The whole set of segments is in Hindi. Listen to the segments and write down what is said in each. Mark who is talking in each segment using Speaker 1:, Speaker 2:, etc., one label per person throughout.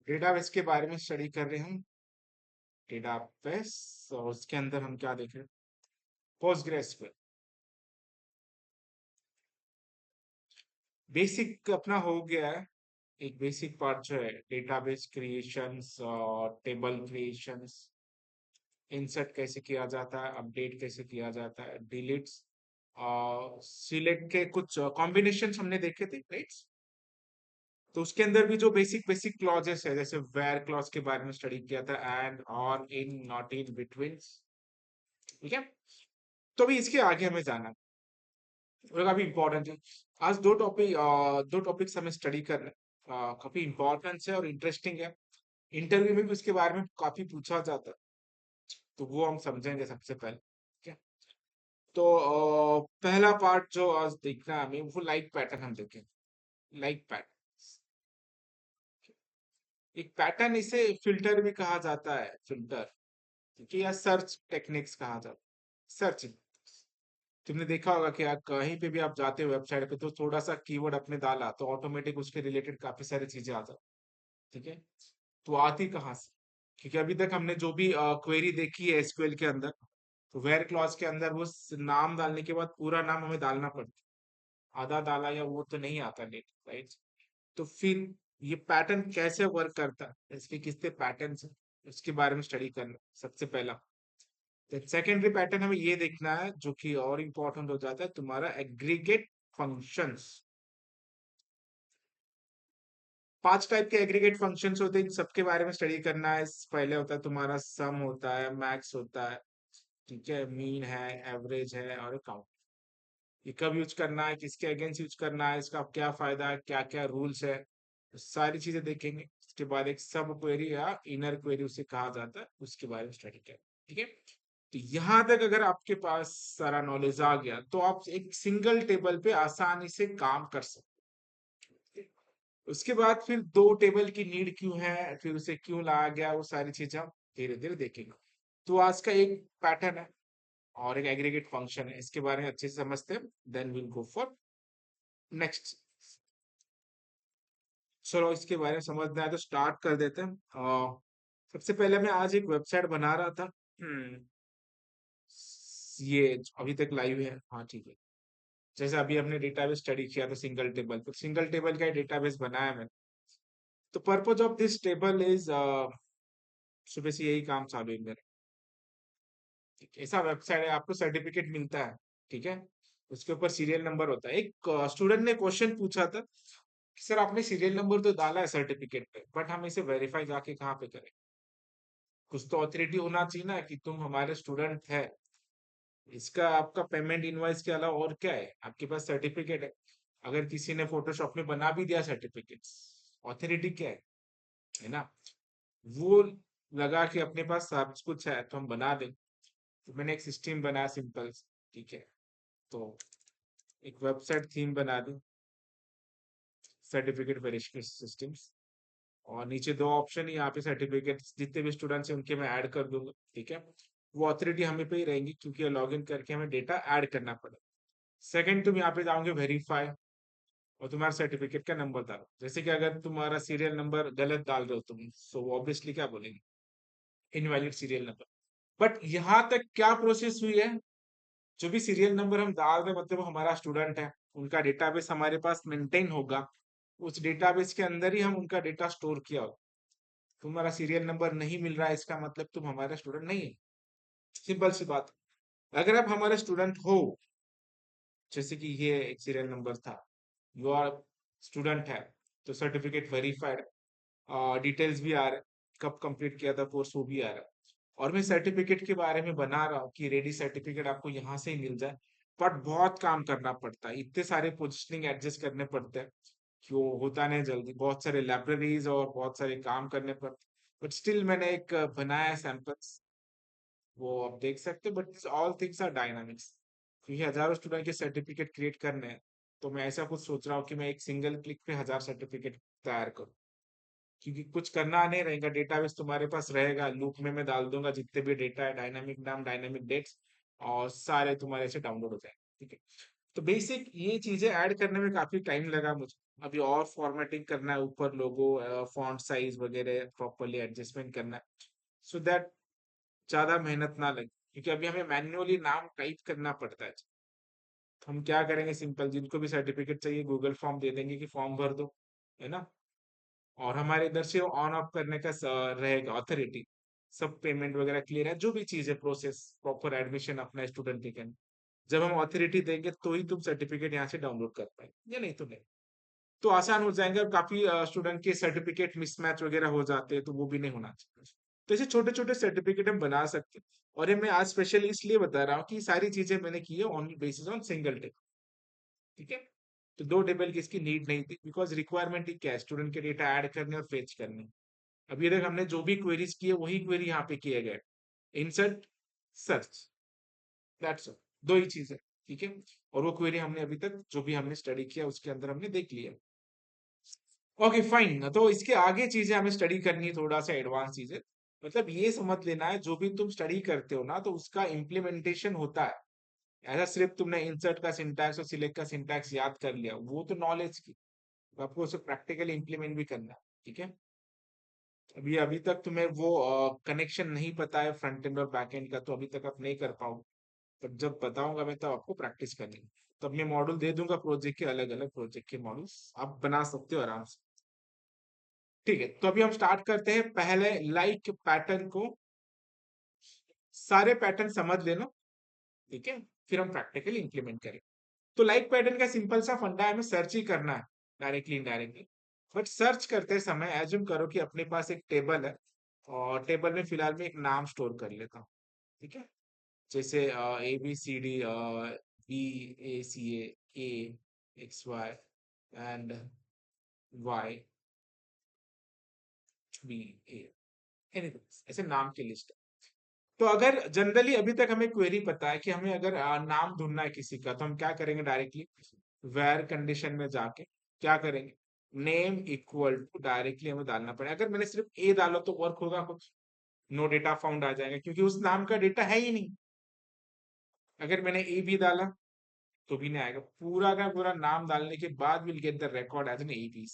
Speaker 1: डेटाबेस के बारे में स्टडी कर रहे हैं। डेटाबेस और उसके अंदर हम क्या देख रहे हैं? पोस्टग्रेसक्यूएल। बेसिक अपना हो गया है। एक बेसिक पार्ट जो है डेटाबेस क्रिएशंस और टेबल क्रिएशंस, इंसर्ट कैसे किया जाता है, अपडेट कैसे किया जाता है, डिलीट्स और सिलेक्ट के कुछ कॉम्बिनेशन हमने देखे थे, राइट? तो उसके अंदर भी जो बेसिक बेसिक क्लॉजेस है, जैसे वेयर क्लॉज के बारे में स्टडी किया था, एंड, और, इन, नॉट इन, बिटवीन। ठीक है। तो अभी इसके आगे हमें जाना है, और काफी इंपॉर्टेंट है। आज दो टॉपिक्स हमें स्टडी करना है। काफी इंपॉर्टेंट है और इंटरेस्टिंग है। इंटरव्यू में भी उसके बारे में काफी पूछा जाता है, तो वो हम समझेंगे सबसे पहले। ठीक है। तो पहला पार्ट जो आज देखना है हमें, वो लाइक पैटर्न हम देखेंगे। लाइक पैटर्न, एक पैटर्न, इसे फिल्टर भी कहा जाता है, फिल्टर। ठीक है, या सर्च टेक्निक्स कहा जाता है, सर्च। तुमने देखा होगा कि आप कहीं पे भी आप जाते हो वेबसाइट पे, तो थोड़ा सा कीवर्ड अपने डाला तो ऑटोमेटिक उसके रिलेटेड काफी सारी चीजें आ जाती। ठीक है। तो आती कहाँ से? क्योंकि अभी तक हमने जो भी क्वेरी देखी है एसक्यूएल के अंदर, तो वेयर क्लॉज के अंदर वो नाम डालने के बाद पूरा नाम हमें डालना पड़ता है। आधा डाला या वो तो नहीं आता नेट, राइट? तो फिर ये पैटर्न कैसे वर्क करता है, इसके कितने पैटर्न है, उसके बारे में स्टडी करना सबसे पहला। सेकेंडरी पैटर्न हमें ये देखना है, जो कि और इम्पोर्टेंट हो जाता है, तुम्हारा एग्रीगेट फंक्शंस। 5 टाइप के एग्रीगेट फंक्शंस होते हैं, इन सबके बारे में स्टडी करना है। पहले होता है तुम्हारा सम होता है, मैक्स होता है, ठीक है, मीन है, एवरेज है, और काउंट। ये कब यूज करना है, किसके अगेंस्ट यूज करना है, इसका क्या फायदा है, क्या क्या रूल्स है, तो सारी चीजें देखेंगे। उसके बाद एक सब क्वेरी या इनर क्वेरी उसे कहा जाता है, उसके बारे में स्टडी करें। ठीक है। तो यहाँ तक अगर आपके पास सारा नॉलेज आ गया, तो आप एक सिंगल टेबल पे आसानी से काम कर सकते हैं। उसके बाद फिर दो टेबल की नीड क्यों है, फिर उसे क्यों लाया गया, वो सारी चीजें हम धीरे धीरे देखेंगे। तो आज का एक पैटर्न है और एक एग्रीगेट फंक्शन है, इसके बारे में अच्छे से समझते हैं, then will go for next. चलो, इसके बारे में समझना है तो स्टार्ट कर देते हैं। सबसे पहले मैं आज एक वेबसाइट बना रहा था। ये अभी तक लाइव है, हाँ ठीक है। जैसे अभी हमने डेटाबेस स्टडी किया था, सिंगल टेबल, तो सिंगल टेबल का डेटाबेस बनाया मैंने। तो purpose of this table is, सुबह से यही काम चालू है मेरा। ऐसा वेबसाइट है, आपको सर्टिफिकेट मिलता है, ठीक है। उसके ऊपर सीरियल नंबर होता है। एक स्टूडेंट ने क्वेश्चन पूछा था कि सर आपने सीरियल नंबर तो डाला है सर्टिफिकेट पे, बट हम इसे वेरीफाई जाके कहाँ पे करें? कुछ तो अथॉरिटी होना चाहिए ना कि तुम हमारे स्टूडेंट है। इसका आपका पेमेंट इनवॉइस के अलावा और क्या है? आपके पास सर्टिफिकेट है। अगर किसी ने फोटोशॉप में बना भी दिया सर्टिफिकेट, ऑथोरिटी क्या है ना? वो लगा कि अपने पास सब कुछ है तो हम बना दें। तो मैंने एक सिस्टम बनाया, सिंपल, ठीक है। तो एक वेबसाइट थीम बना दी, सर्टिफिकेट वेरिफिकेशन सिस्टम्स। और नीचे दो ऑप्शन, यहाँ पे सर्टिफिकेट जितने भी स्टूडेंट्स हैं उनके मैं ऐड कर दूंगा, ठीक है। वो अथॉरिटी हमें पे ही रहेंगी, क्योंकि लॉग इन करके हमें डेटा ऐड करना पड़ेगा। सेकंड, तुम यहाँ पे जाओगे वेरीफाई, और तुम्हारा सर्टिफिकेट का नंबर डालो। जैसे कि अगर तुम्हारा सीरियल नंबर गलत डाल रहे हो तुम, सो ऑब्वियसली क्या बोलेंगे? Invalid serial number. बट यहाँ तक क्या प्रोसेस हुई है? जो भी सीरियल नंबर हम डाल रहे हैं, मतलब वो हमारा स्टूडेंट है, उनका डेटाबेस हमारे पास मेंटेन होगा। उस डेटाबेस के अंदर ही हम उनका डेटा स्टोर किया होगा। तुम्हारा सीरियल नंबर नहीं मिल रहा है, इसका मतलब तुम हमारा स्टूडेंट नहीं है। सिंपल सी बात। अगर आप हमारे स्टूडेंट हो, जैसे कि ये एक सीरियल नंबर था, यू आर स्टूडेंट है, तो सर्टिफिकेट वेरीफाइड, डिटेल्स भी आ रहे हैं, कब कंप्लीट किया था कोर्स वो भी आ रहा है। और मैं सर्टिफिकेट के बारे में बना रहा हूँ कि रेडी सर्टिफिकेट आपको यहाँ से ही मिल जाए। बट बहुत काम करना पड़ता है, इतने सारे पोजिशनिंग एडजस्ट करने पड़ते हैं कि वो होता नहीं जल्दी, बहुत सारे लाइब्रेरीज और बहुत सारे काम करने पड़ते। बट स्टिल मैंने एक बनाया सैंपल्स, वो आप देख सकते हो। But all things are dynamics, क्योंकि हजारों स्टूडेंट के सर्टिफिकेट क्रिएट करने हैं। तो मैं ऐसा कुछ सोच रहा हूँ कि मैं एक सिंगल क्लिक पे 1000 सर्टिफिकेट तैयार करूँ, क्योंकि कुछ करना नहीं रहेगा, डेटाबेस तुम्हारे पास रहेगा, लूप में मैं डाल दूंगा जितने भी डेटा है, डायनामिक नाम, डायनामिक डेट्स, और सारे तुम्हारे से डाउनलोड हो जाएंगे, ठीक है। तो बेसिक ये चीजें ऐड करने में काफी टाइम लगा मुझे। अभी और फॉर्मेटिंग करना है, ऊपर लोगो, फॉन्ट साइज वगैरह प्रॉपरली एडजस्टमेंट करना है, सो दैट ज्यादा मेहनत ना लगे, क्योंकि अभी हमें मैन्युअली नाम टाइप करना पड़ता है। तो हम क्या करेंगे, सिंपल, जिनको भी सर्टिफिकेट चाहिए गूगल फॉर्म दे देंगे कि फॉर्म भर दो, है ना। और हमारे इधर से ऑन ऑफ करने का रहेगा अथॉरिटी। सब पेमेंट वगैरह क्लियर है, जो भी चीज है प्रोसेस, प्रॉपर एडमिशन अपना स्टूडेंट के करना। जब हम अथॉरिटी देंगे तो ही तुम सर्टिफिकेट यहाँ से डाउनलोड कर पाएंगे, या नहीं तो नहीं। तो आसान हो जाएंगे, और काफी स्टूडेंट के सर्टिफिकेट मिसमैच वगैरह हो जाते हैं, तो वो भी नहीं होना चाहिए। तो ऐसे छोटे छोटे सर्टिफिकेट हम बना सकते हैं। और ये मैं आज स्पेशली इसलिए बता रहा हूँ कि सारी चीजें मैंने की है on basis on single take. ठीक है। तो दो टेबल की इसकी नीड नहीं थी, बिकॉज रिक्वायरमेंट ही क्या है, स्टूडेंट के डेटा ऐड करने और फेच करने। अभी तक हमने जो भी क्वेरीज की है वही क्वेरी यहाँ पे किए गए, इंसर्ट, सर्च, दैट्स ऑल। दो ही चीज है। ठीक है। और वो क्वेरी हमने अभी तक जो भी हमने स्टडी किया उसके अंदर हमने देख लिया। ओके फाइन, तो इसके आगे चीजें हमें स्टडी करनी है, थोड़ा सा एडवांस चीजें। मतलब ये समझ लेना है, जो भी तुम स्टडी करते हो ना, तो उसका इम्प्लीमेंटेशन होता है। ऐसा सिर्फ तुमने इंसर्ट का सिंटैक्स और सिलेक्ट का सिंटैक्स याद कर लिया, वो तो नॉलेज की। तो आपको उसे प्रैक्टिकली इंप्लीमेंट भी करना है। ठीक है। अभी अभी तक तुम्हें वो कनेक्शन नहीं पता है फ्रंट एंड और बैक एंड का, तो अभी तक आप नहीं कर पाओ। तब जब बताऊंगा मैं, तब आपको प्रैक्टिस करनी है। तब मैं मॉड्यूल दे दूंगा, प्रोजेक्ट के अलग अलग प्रोजेक्ट के मॉड्यूल्स आप बना सकते हो आराम से। ठीक है, तो अभी हम स्टार्ट करते हैं पहले लाइक पैटर्न को। सारे पैटर्न समझ लेना। ठीक है। फिर हम प्रैक्टिकली इंप्लीमेंट करें। तो लाइक पैटर्न का सिंपल सा फंडा है, हमें सर्च ही करना है, डायरेक्टली इनडायरेक्टली। बट सर्च करते समय एज्यूम करो कि अपने पास एक टेबल है, और टेबल में फिलहाल मैं एक नाम स्टोर कर लेता हूँ। ठीक है। जैसे ABCD, BACA, XY and YBA, anything, ऐसे नाम की लिस्ट। तो अगर जनरली अभी तक हमें क्वेरी पता है कि हमें अगर नाम ढूंढना है किसी का, तो हम क्या करेंगे, डायरेक्टली वेर कंडीशन में जाके क्या करेंगे, नेम इक्वल टू, डायरेक्टली हमें डालना पड़ेगा। अगर मैंने सिर्फ ए डालो तो वर्क होगा कुछ, नो डेटा फाउंड आ जाएगा, क्योंकि उस नाम का डेटा है ही नहीं। अगर मैंने ए भी डाला तो भी नहीं आएगा, पूरा का पूरा नाम डालने के बाद will get the record as an A B.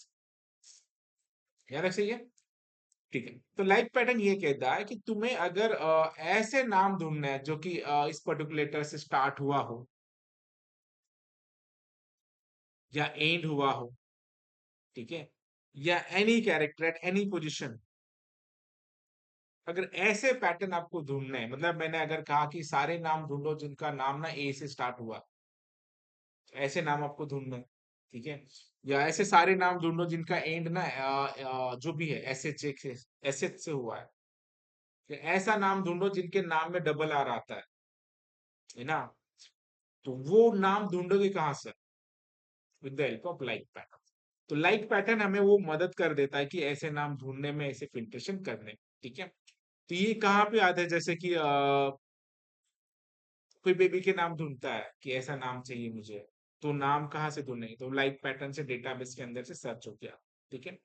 Speaker 1: याद रख, सही है। ठीक है। तो लाइक पैटर्न ये कहता है कि तुम्हें अगर ऐसे नाम ढूंढना है जो कि इस पर्टिकुलर लेटर से स्टार्ट हुआ हो या एंड हुआ हो, ठीक है, या any character eight any position. अगर ऐसे पैटर्न आपको ढूंढने हैं, मतलब मैंने अगर कहा कि सारे नाम ढूंढो जिनका नाम ना ए से स्टार्ट हुआ, ऐसे नाम आपको ढूंढने हैं। ठीक है। या ऐसे सारे नाम ढूंढो जिनका एंड ना जो भी है एस एच से हुआ है। तो ऐसा नाम ढूंढो जिनके नाम में डबल आर आता है ना। तो वो नाम ढूंढोगे कहाँ से, with the help of like pattern. तो लाइक पैटर्न हमें वो मदद कर देता है कि ऐसे नाम ढूंढने में, ऐसे फिल्ट्रेशन करने में। ठीक है। तो ये कहाँ पे आता है, जैसे कि कोई बेबी के नाम ढूंढता है कि ऐसा नाम चाहिए मुझे, तो नाम कहाँ से ढूंढेंगे, तो लाइक पैटर्न से डेटाबेस के अंदर से सर्च हो गया। ठीक है।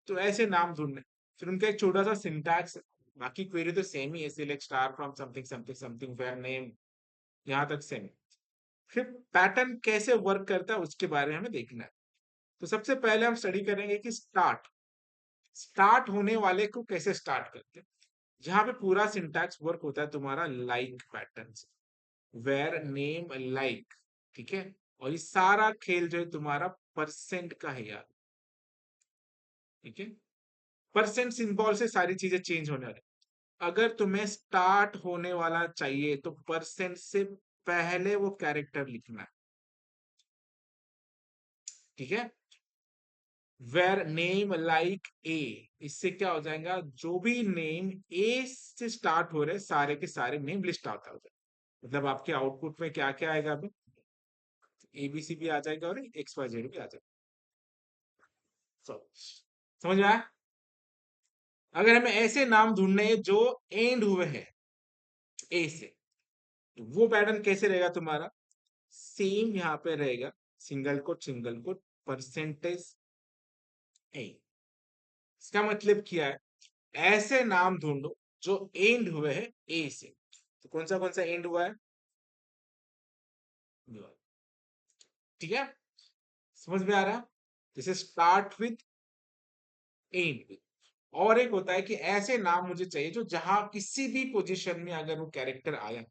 Speaker 1: तो ऐसे नाम ढूंढने, फिर उनका एक छोटा सा सिंटैक्स। बाकी क्वेरी तो सेम ही है, select star from something something something where name, यहाँ तक सेम। फिर पैटर्न कैसे वर्क करता है उसके बारे में हमें देखना है। तो सबसे पहले हम स्टडी करेंगे कि स्टार्ट, स्टार्ट होने वाले को कैसे स्टार्ट करते हैं। यहाँ पे पूरा सिंटैक्स वर्क होता है तुम्हारा लाइक पैटर्न से, वेर नेम लाइक। ठीक है। और ये सारा खेल जो है तुम्हारा परसेंट का है यार। ठीक है। परसेंट सिंबल से सारी चीजें चेंज होने वाली। अगर तुम्हें स्टार्ट होने वाला चाहिए तो परसेंट से पहले वो कैरेक्टर लिखना है। ठीक है। वेर नेम लाइक ए, इससे क्या हो जाएगा, जो भी नेम ए से स्टार्ट हो रहे सारे के सारे नेम लिस्ट आउट हो जाए। मतलब आपके आउटपुट में क्या क्या आएगा, अभी ABC भी आ जाएगा और XYZ भी आ जाएगा। समझ में आया। अगर हमें ऐसे नाम ढूंढने हैं जो एंड हुए हैं ए से, तो वो पैटर्न कैसे रहेगा तुम्हारा, सेम यहाँ पे रहेगा, सिंगल कोट परसेंटेज ए। इसका मतलब क्या है, ऐसे नाम ढूंढो जो एंड हुए हैं ए से। तो कौन सा एंड हुआ है, ठीक है, समझ में आ रहा? जैसे स्टार्ट विथ, एंड विथ। और एक होता है कि ऐसे नाम मुझे चाहिए जो जहां किसी भी पोजीशन में अगर वो कैरेक्टर आया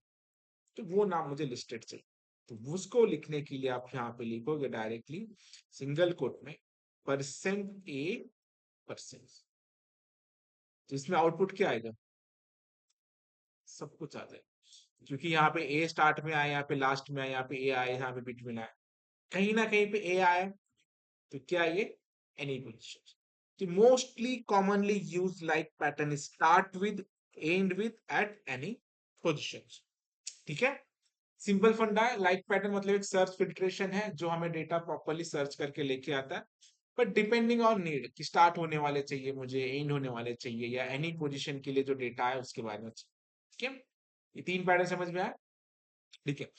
Speaker 1: तो वो नाम मुझे लिस्टेड चाहिए। तो उसको लिखने के लिए आप यहाँ पे लिखोगे डायरेक्टली सिंगल कोट में %A%। तो इसमें आउटपुट क्या आएगा? सब कुछ आ जाएगा, क्योंकि यहाँ पे ए स्टार्ट में आया, यहाँ पे लास्ट में आया, यहाँ पे ए आया, यहाँ पे बीच में आया, कहीं ना कहीं पे ए आया। तो क्या ये? Any position. The mostly commonly used like pattern is start with, end with at any positions। ठीक है, सिंपल फंडा है। लाइक पैटर्न मतलब एक सर्च फिल्ट्रेशन है जो हमें डेटा प्रॉपरली सर्च करके लेके आता है, बट डिपेंडिंग ऑन नीड कि स्टार्ट होने वाले चाहिए मुझे, एंड होने वाले चाहिए, या एनी पोजीशन के लिए जो डेटा है उसके बारे में चाहिए। ठीक है, ये 3 पैटर्न समझ में आया? ठीक है,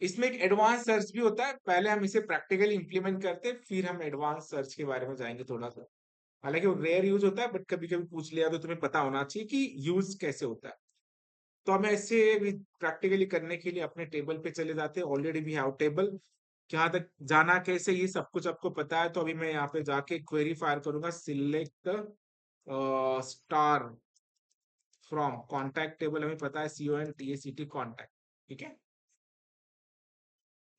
Speaker 1: इसमें एक एडवांस सर्च भी होता है। पहले हम इसे प्रैक्टिकली इंप्लीमेंट करते हैं, फिर हम एडवांस सर्च के बारे में जाएंगे थोड़ा सा। हालांकि वो रेयर यूज होता है, बट कभी कभी पूछ लिया तो तुम्हें पता होना चाहिए कि यूज कैसे होता है। तो हमें ऐसे भी प्रैक्टिकली करने के लिए अपने टेबल पे चले जाते हैं। Already we have table. जहां तक जाना कैसे ये सब कुछ आपको पता है, तो अभी मैं यहाँ पे जाके क्वेरी फायर करूंगा select star from contact table. हमें पता है CONTACT कॉन्टैक्ट। ठीक है,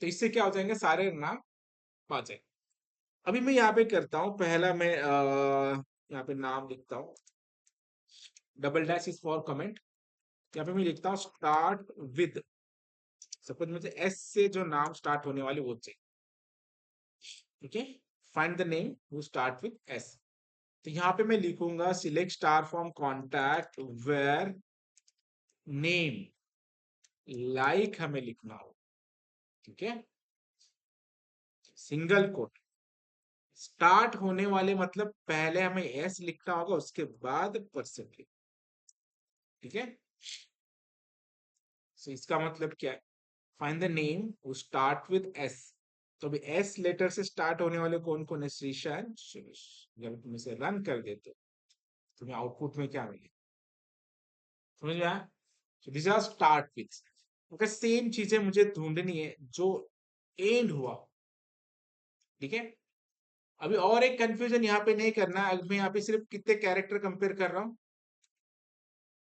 Speaker 1: तो इससे क्या हो जाएंगे, सारे नाम आ जाएंगे। अभी मैं यहाँ पे करता हूँ, पहला मैं यहाँ पे नाम लिखता हूँ, double dash is for comment. यहाँ पे मैं लिखता हूँ स्टार्ट विद, सपोज मुझे एस से जो नाम स्टार्ट होने वाले वो चाहिए। ठीक है, find the name who start with S. तो यहाँ पे मैं लिखूंगा select star from contact where name like हमें लिखना हो। ठीक है, सिंगल कोट। स्टार्ट होने वाले मतलब पहले हमें एस लिखना होगा, उसके बाद परसेंट लिखना। ठीक है, सो इसका मतलब क्या है? Find the name who start with S. तो अभी एस लेटर से स्टार्ट होने वाले कौन कौन है? श्रीशान, सुरेश। जब तुम इसे रन कर देते हो तुम्हें आउटपुट में क्या मिले? समझ में आया? This are start with. Okay, same चीजें मुझे ढूंढनी है जो एंड हुआ। ठीक है, अभी और एक कंफ्यूजन यहाँ पे नहीं करना। अब मैं यहाँ पे सिर्फ कितने कैरेक्टर कंपेयर कर रहा हूँ?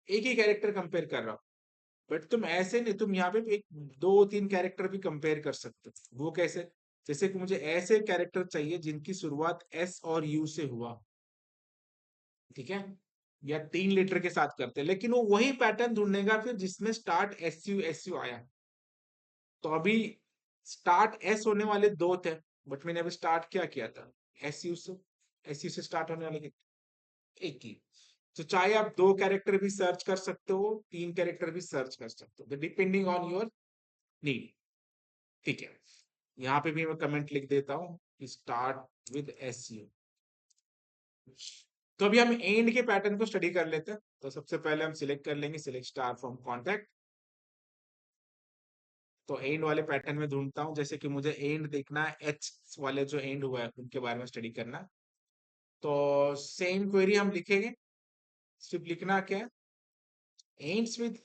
Speaker 1: एक ही कैरेक्टर कंपेयर कर रहा हूँ। बट तुम ऐसे नहीं, तुम यहाँ पे एक दो तीन कैरेक्टर भी कंपेयर कर सकते हो। वो कैसे? जैसे कि मुझे ऐसे कैरेक्टर चाहिए जिनकी शुरुआत एस और यू से हुआ। ठीक है, या 3 लेटर के साथ करते हैं, लेकिन वो वही पैटर्न ढूंढेगा फिर जिसमें स्टार्ट SU आया। तो अभी स्टार्ट एस होने वाले दो थे, बट मैंने अभी स्टार्ट क्या किया था? SU से। SU से स्टार्ट होने वाले एक ही। तो चाहे आप 2 कैरेक्टर भी सर्च कर सकते हो, 3 कैरेक्टर भी सर्च कर सकते हो, डिपेंडिंग ऑन योर नीड। ठीक है, यहाँ पे भी मैं कमेंट लिख देता हूँ कि स्टार्ट विद SU। तो अभी हम एंड के पैटर्न को स्टडी कर लेते हैं। तो सबसे पहले हम सिलेक्ट कर लेंगे सिलेक्ट स्टार फ्रॉम कॉन्टैक्ट। तो एंड वाले पैटर्न में ढूंढता हूँ, जैसे कि मुझे एंड देखना है, एच वाले जो एंड हुआ है उनके बारे में स्टडी करना। तो सेम क्वेरी हम लिखेंगे, सिर्फ लिखना क्या है? Ends with.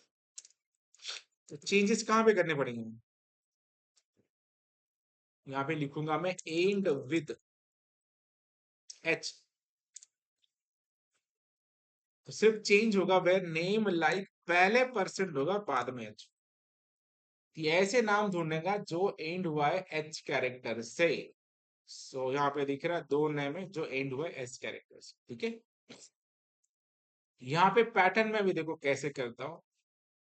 Speaker 1: तो चेंजेस कहाँ पे करने पड़ेंगे? यहाँ पे लिखूंगा मैं एंड विद एच। तो सिर्फ चेंज होगा वेयर नेम लाइक पहले परसेंट होगा, बाद में एच। ऐसे नाम ढूंढेगा जो एंड हुआ है एच कैरेक्टर से। सो यहाँ पे दिख रहा है 2 नेम है जो एंड हुआ है एच कैरेक्टर से। ठीक है, यहाँ पे पैटर्न में भी देखो कैसे करता हूँ।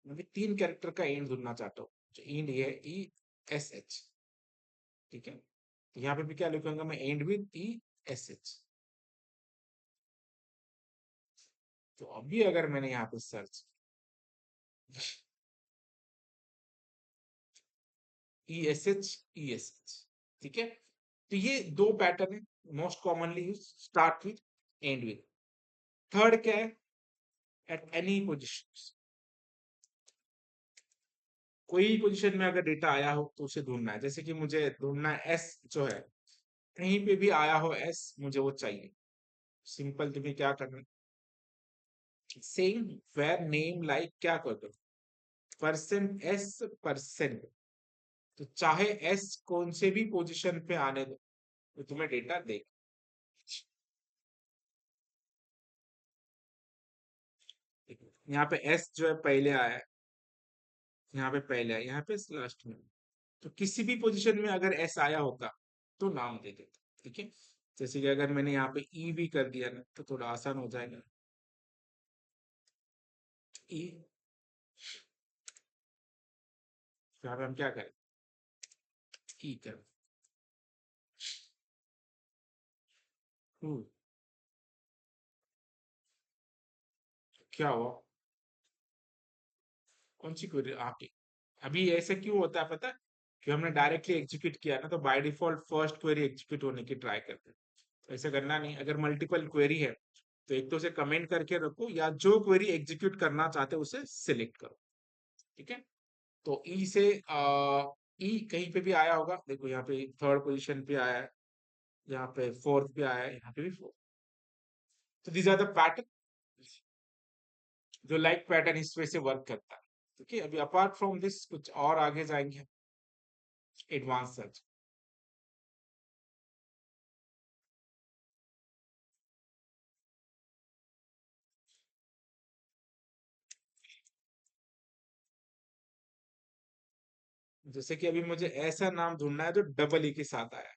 Speaker 1: मैं भी 3 कैरेक्टर का एंड ढूंढना चाहता हूँ, जो एंड है ESH। ठीक है, यहाँ पे भी क्या लिखूंगा मैं? And with ESH। तो अभी अगर मैंने यहाँ पे सर्च ESH, ठीक है, तो ये 2 पैटर्न है most commonly use, start with, and with. Third क्या है? At any position. कोई पोजीशन में अगर डेटा आया हो तो उसे ढूंढना है। जैसे कि मुझे ढूंढना है एस जो है, कहीं पे भी आया हो एस, मुझे वो चाहिए। सिंपल, तुम्हें क्या करना है? सेम वेयर नेम लाइक क्या कर दो, %S %। तो चाहे एस कौन से भी पोजीशन पे आने दो, तो तुम्हें डेटा दे। यहाँ पे एस जो है पहले आया है, यहाँ पे पहले आया, यहाँ पे लास्ट में। तो किसी भी पोजीशन में अगर एस आया होता तो नाम दे देता। ठीक है, जैसे कि अगर मैंने यहाँ पे ई भी कर दिया ना तो थोड़ा आसान हो जाएगा। ई, यहाँ पे हम क्या करें, ई कर। हम्म, क्या हुआ, कौन सी क्वेरी आपकी। अभी ऐसे क्यों होता है पता है, कि हमने डायरेक्टली एग्जीक्यूट किया ना तो by default first query execute होने की ट्राई करते हैं। तो ऐसा करना नहीं, अगर मल्टीपल क्वेरी है तो एक तो उसे कमेंट करके रखो, या जो क्वेरी एग्जीक्यूट करना चाहते हो उसे सिलेक्ट करो। ठीक है, तो ई से ई कहीं पे भी आया होगा, देखो यहाँ पे थर्ड पोजीशन पे आया है, यहाँ पे फोर्थ पे आया है, यहाँ पे भी फोर्थ। तो दीज आर द पैटर्न जो लाइक पैटर्न इस वे से वर्क करता है। ठीक है, अभी अपार्ट फ्रॉम दिस कुछ और आगे जाएंगे, एडवांस सर्च। जैसे कि अभी मुझे ऐसा नाम ढूंढना है जो डबल ई के साथ आया है।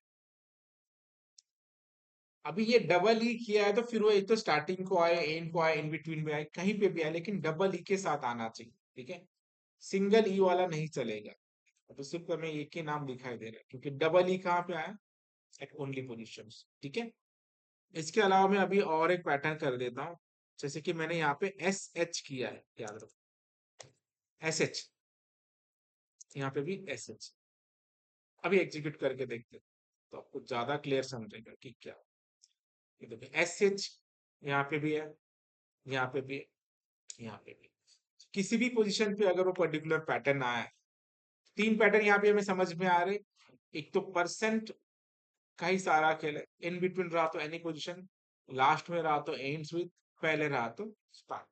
Speaker 1: अभी ये डबल ई किया है तो फिर वो एक तो स्टार्टिंग को आए, एंड को आए, इन बिटवीन में आए, कहीं पे भी आए, लेकिन डबल ई के साथ आना चाहिए। ठीक है, सिंगल ई वाला नहीं चलेगा। तो सिर्फ हमें एक ही नाम दिखाई दे रहा है, क्योंकि डबल ई कहाँ पे आया, एट ओनली पोजिशन। ठीक है, इसके अलावा मैं अभी और एक पैटर्न कर देता हूँ। जैसे कि मैंने यहाँ पे एस एच किया है, याद रखो, एस एच, यहाँ पे भी एस एच। अभी एग्जीक्यूट करके देखते हैं तो आपको ज्यादा क्लियर समझेगा कि क्या। ये देखिए एस एच, यहाँ पे भी है, यहाँ पे भी है, यहाँ पे भी। किसी भी पोजीशन पे अगर वो पर्टिकुलर पैटर्न आया है, तीन पैटर्न यहाँ पे हमें समझ में आ रहे। एक तो परसेंट का ही सारा खेल है, इन बिटवीन रहा तो एनी पोजीशन, लास्ट में रहा तो एंड्स विथ, पहले रहा तो स्टार्ट।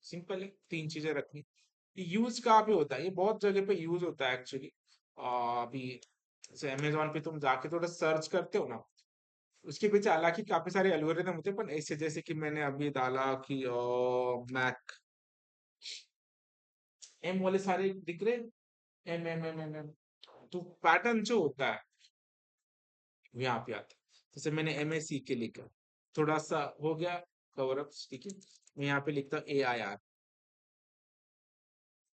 Speaker 1: सिंपल है, तीन चीजें रखनी। यूज कहाँ पे होता है, ये बहुत जगह पे यूज होता है एक्चुअली। अभी जैसे अमेजोन पे तुम जाके थोड़ा सर्च करते हो ना, उसके पीछे हालांकि काफी सारे एल्गोरिदम होते हैं, पर ऐसे जैसे कि मैंने अभी डाला कि मैक, एम वाले सारे दिख रहे, M M M M M. तो पैटर्न जो होता है वो यहाँ पे आता है। जैसे मैंने एम एस सी के लिखा, थोड़ा सा हो गया कवर अप। ठीक है, मैं यहाँ पे लिखता हूँ ए आई आर।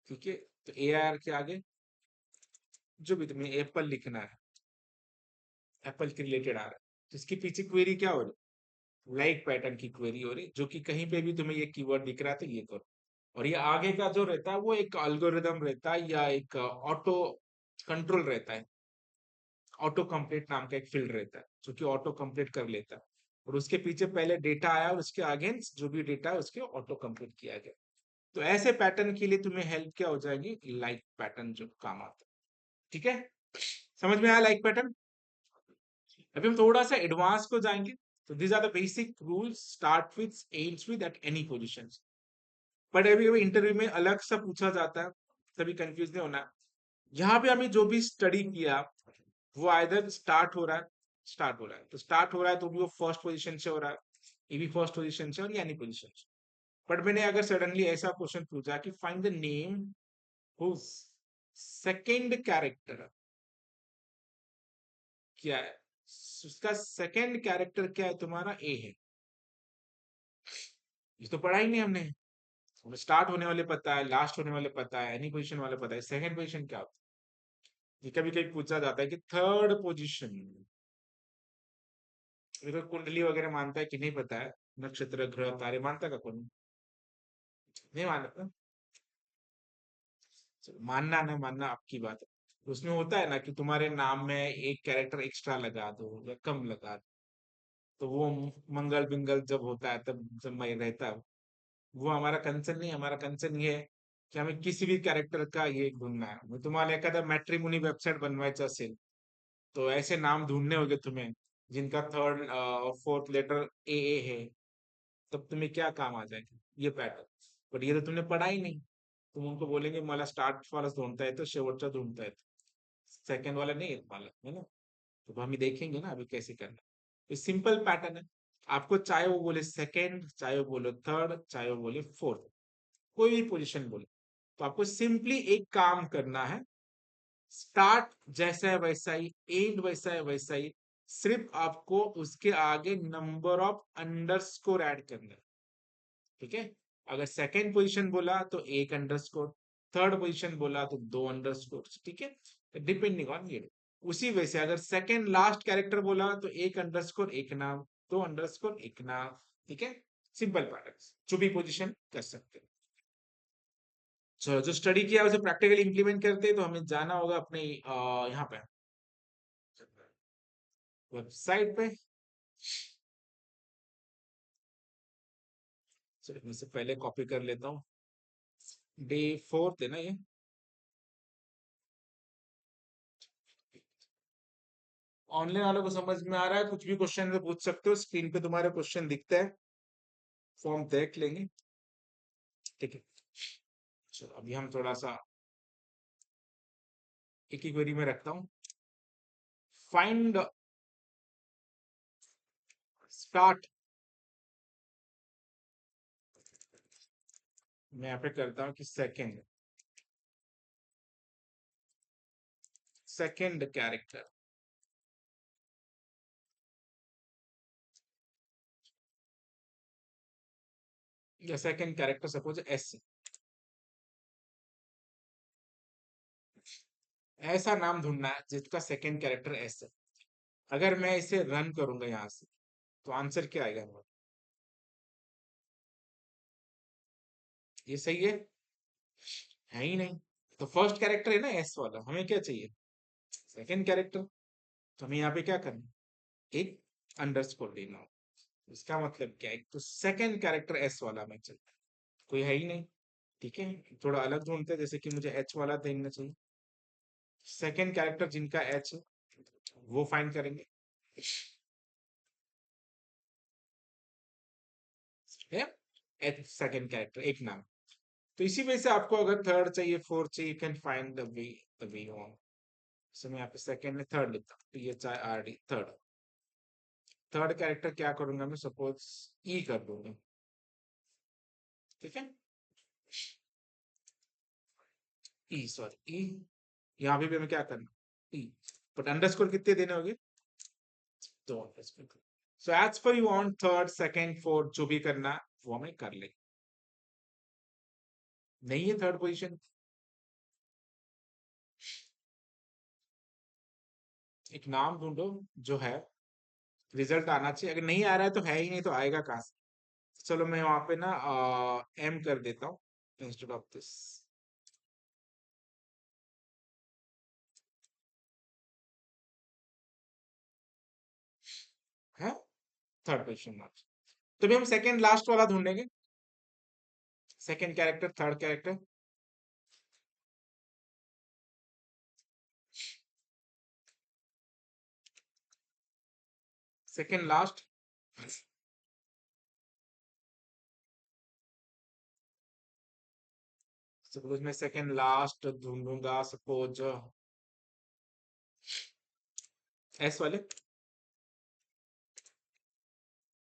Speaker 1: ठीक है, तो ए आई आर के आगे जो भी तुम्हें एप्पल लिखना है, एप्पल के रिलेटेड आ रहा है, तो इसके पीछे क्वेरी क्या हो रही, लाइक पैटर्न की क्वेरी हो रही, जो कि कहीं पे भी तुम्हें ये कीवर्ड दिख रहा है तो ये करो। और ये आगे का जो रहता है वो एक अल्गोरिदम रहता है, या एक ऑटो कंट्रोल रहता है। ऑटो कंप्लीट नाम का एक फील्ड रहता है जो कि ऑटो कंप्लीट कर लेता है, और उसके पीछे पहले डेटा आया और उसके अगेंस्ट जो भी डेटा है उसके ऑटो कंप्लीट किया गया। तो ऐसे पैटर्न के लिए तुम्हें हेल्प क्या हो जाएगी, लाइक पैटर्न जो काम आता है। ठीक है, समझ में आया लाइक पैटर्न। अभी हम थोड़ा सा एडवांस को जाएंगे। तो these are the basic rules, start with, ends with, at any position. But अभी अभी इंटरव्यू में अलग सा पूछा जाता है, तभी कंफ्यूज नहीं होना। यहाँ पे हमें जो भी स्टडी किया वो आइदर स्टार्ट हो रहा है तो स्टार्ट हो रहा है तो भी वो फर्स्ट पोजीशन से हो रहा है, ये भी फर्स्ट पोजीशन से, और ये एनी पोजीशन से। बट मैंने अगर सडनली ऐसा क्वेश्चन पूछा कि find the name whose second character क्या है, उसका सेकेंड कैरेक्टर क्या है, तुम्हारा ए है, ये तो पढ़ा ही नहीं हमने। स्टार्ट होने वाले पता है, लास्ट होने वाले पता है, एनी पोजीशन वाले पता है, सेकंड पोजीशन क्या होता है। ये कभी कभी पूछा जाता है कि थर्ड पोजीशन, ये तो कुंडली वगैरह मानता है कि नहीं पता है, नक्षत्र ग्रह तारे मानता का कौन, नहीं मानता। चलो, मानना ना मानना आपकी बात है। उसमें होता है ना कि तुम्हारे नाम में एक कैरेक्टर एक्स्ट्रा लगा दो या कम लगा दो, तो वो मंगल बिंगल जब होता है तब जब मैं रहता है, वो हमारा कंसर्न नहीं। हमारा कंसर्न ये है की हमें किसी भी कैरेक्टर का ये ढूंढना है। मग तुम्हाला एखादा मॅट्रिमोनी वेबसाईट बनवायचं असेल तो ऐसे नाम ढूंढने होंगे तुम्हें जिनका थर्ड और फोर्थ लेटर ए है, तब तुम्हें क्या काम आ जाएगा, ये पैटर्न। बट ये तो तुमने पढ़ा ही नहीं। तुम उनको बोलेंगे मला स्टार्ट वाला ढूंढता है तो शेवटचा ढूंढता है, सेकंड वाला नहीं वाला है ना, तो हम देखेंगे ना अभी कैसे करना। तो सिंपल पैटर्न है, आपको चाहे वो बोले सेकंड, चाहे वो बोले थर्ड, चाहे वो बोले फोर्थ, कोई भी पोजीशन बोले, तो आपको सिंपली एक काम करना है, स्टार्ट जैसा है वैसा ही, एंड वैसा है वैसा ही, सिर्फ आपको उसके आगे नंबर ऑफ अंडरस्कोर ऐड करना है। ठीक है, अगर सेकंड पोजीशन बोला तो एक अंडरस्कोर, थर्ड पोजीशन बोला तो दो अंडरस्कोर। ठीक है, डिपेंडिंग ऑन ये। उसी वजह से अगर सेकंड लास्ट कैरेक्टर बोला तो एक अंडरस्कोर एक नाम, दो अंडरस्कोर एक नाम। ठीक है, सिंपल पैटर्न, जो भी पोजीशन कर सकते हैं। चलो, जो स्टडी किया है उसे प्रैक्टिकली इंप्लीमेंट करते हैं, तो हमें जाना होगा अपने यहाँ पे वेबसाइट पे। चलो मैं से पहले कॉपी कर लेता हूँ। डे 4 है ना ये। ऑनलाइन वालों को समझ में आ रहा है, कुछ भी क्वेश्चन से पूछ सकते हो, स्क्रीन पे तुम्हारे क्वेश्चन दिखता है, फॉर्म देख लेंगे। ठीक है, चलो अभी हम थोड़ा सा एक ही क्वेरी में रखता हूँ। फाइंड स्टार्ट, मैं यहाँ पे करता हूँ कि सेकंड, सेकंड कैरेक्टर, या सेकंड कैरेक्टर सपोज एस, ऐसा नाम ढूंढना है जिसका सेकंड कैरेक्टर एस है। अगर मैं इसे रन करूंगा यहाँ से, तो आंसर क्या आएगा हमारा? ये सही है ही नहीं। तो फर्स्ट कैरेक्टर है ना एस वाला, हमें क्या चाहिए? Second character. तो हमें यहाँ पे क्या करना, एक अंडरस्कोर देना हो। इसका मतलब क्या है, तो सेकंड कैरेक्टर एस वाला में चलता है, कोई है ही नहीं। ठीक है, थोड़ा अलग ढूंढते हैं, जैसे कि मुझे एच वाला देखना चाहिए। सेकंड कैरेक्टर जिनका एच है वो फाइंड करेंगे। है एच सेकंड कैरेक्टर एक नाम। तो इसी वजह से आपको अगर थर्ड चाहिए, फोर्थ चाहिए, you can find the way on. So मैं यहाँ पे सेकंड में थर्ड लिखता हूँ, तो ये चाहे R D third. Third character क्या करूंगा मैं, सपोज ई कर दूंगा। ठीक है, ई सॉरी ई, यहाँ पे भी हमें क्या करना, ई। बट अंडरस्कोर कितने देने होंगे? दो underscore. So as per you want third second fourth जो भी करना है, वो हमें कर ले। नहीं है थर्ड पोजीशन, एक नाम ढूंढो जो है, रिजल्ट आना चाहिए। अगर नहीं आ रहा है तो है ही नहीं, तो आएगा कहाँ से? चलो मैं वहां पे ना एम कर देता हूँ इंस्टेड ऑफ दिस। है थर्ड पोजीशन मार्क्स। तो भी हम सेकंड लास्ट वाला ढूंढेंगे, second character third character, second last. Suppose मैं सेकंड लास्ट ढूंढूंगा, सपोज एस वाले।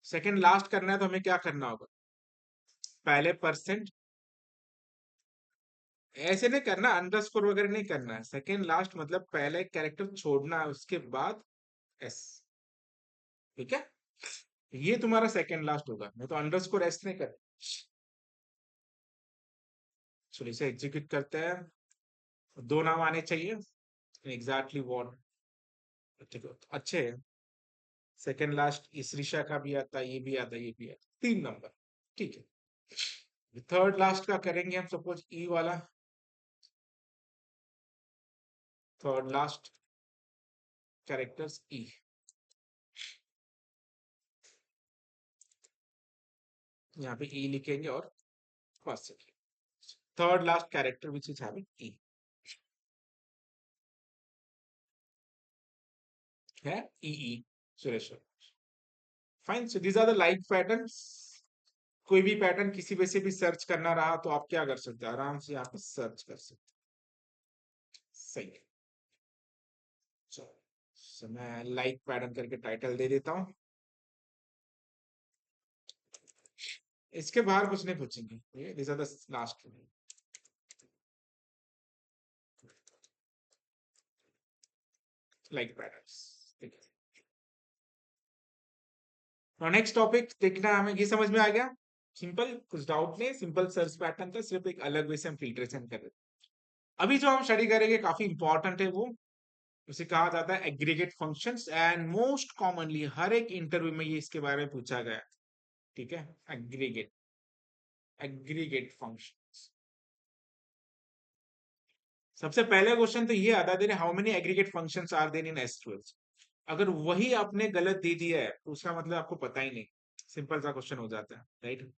Speaker 1: सेकंड लास्ट करना है तो हमें क्या करना होगा, पहले परसेंट, ऐसे नहीं करना, अंडरस्कोर वगैरह नहीं करना है। सेकंड लास्ट मतलब पहले कैरेक्टर छोड़ना है, उसके बाद एस। ठीक है, ये तुम्हारा सेकंड लास्ट होगा, नहीं तो अंडरस्कोर एस नहीं कर। चलो इसे एग्जीक्यूट करते हैं। दो नाम आने चाहिए, एग्जैक्टली वॉट। ठीक है, अच्छे हैं। सेकंड लास्ट इस ऋषा का भी आता है, ये भी आता है, ये भी आता है, 3 नंबर। ठीक है, थर्ड लास्ट का करेंगे हम, सपोज ई वाला, थर्ड लास्ट कैरेक्टर्स ई। यहाँ पे ई लिखेंगे और first third last character which is having E है, E E Suresh. Fine, so these are the like patterns. कोई भी पैटर्न किसी वजह से भी सर्च करना रहा तो आप क्या कर सकते हैं, आराम से यहाँ पे सर्च कर सकते हैं। सही है। मैं लाइक पैटर्न करके टाइटल दे देता हूँ। इसके बाहर कुछ नहीं पूछेंगे, this are the last. Like patterns, ठीक है। नेक्स्ट टॉपिक देखना है हमें, ये समझ में आ गया? सिंपल, कुछ डाउट नहीं, सिंपल सर्च पैटर्न था, सिर्फ एक अलग वे से हम फिल्ट्रेशन कर रहे हैं। अभी जो हम स्टडी करेंगे काफी इंपॉर्टेंट है, वो उसे कहा जाता है aggregate functions, and most commonly हर एक इंटरव्यू में ये इसके बारे में पूछा गया है, ठीक है। Aggregate, aggregate functions. सबसे पहले क्वेश्चन तो ये आता है, how many aggregate functions are there in SQL. अगर वही आपने गलत दे दिया है तो उसका मतलब आपको पता ही नहीं, सिंपल सा क्वेश्चन हो जाता है, राइट।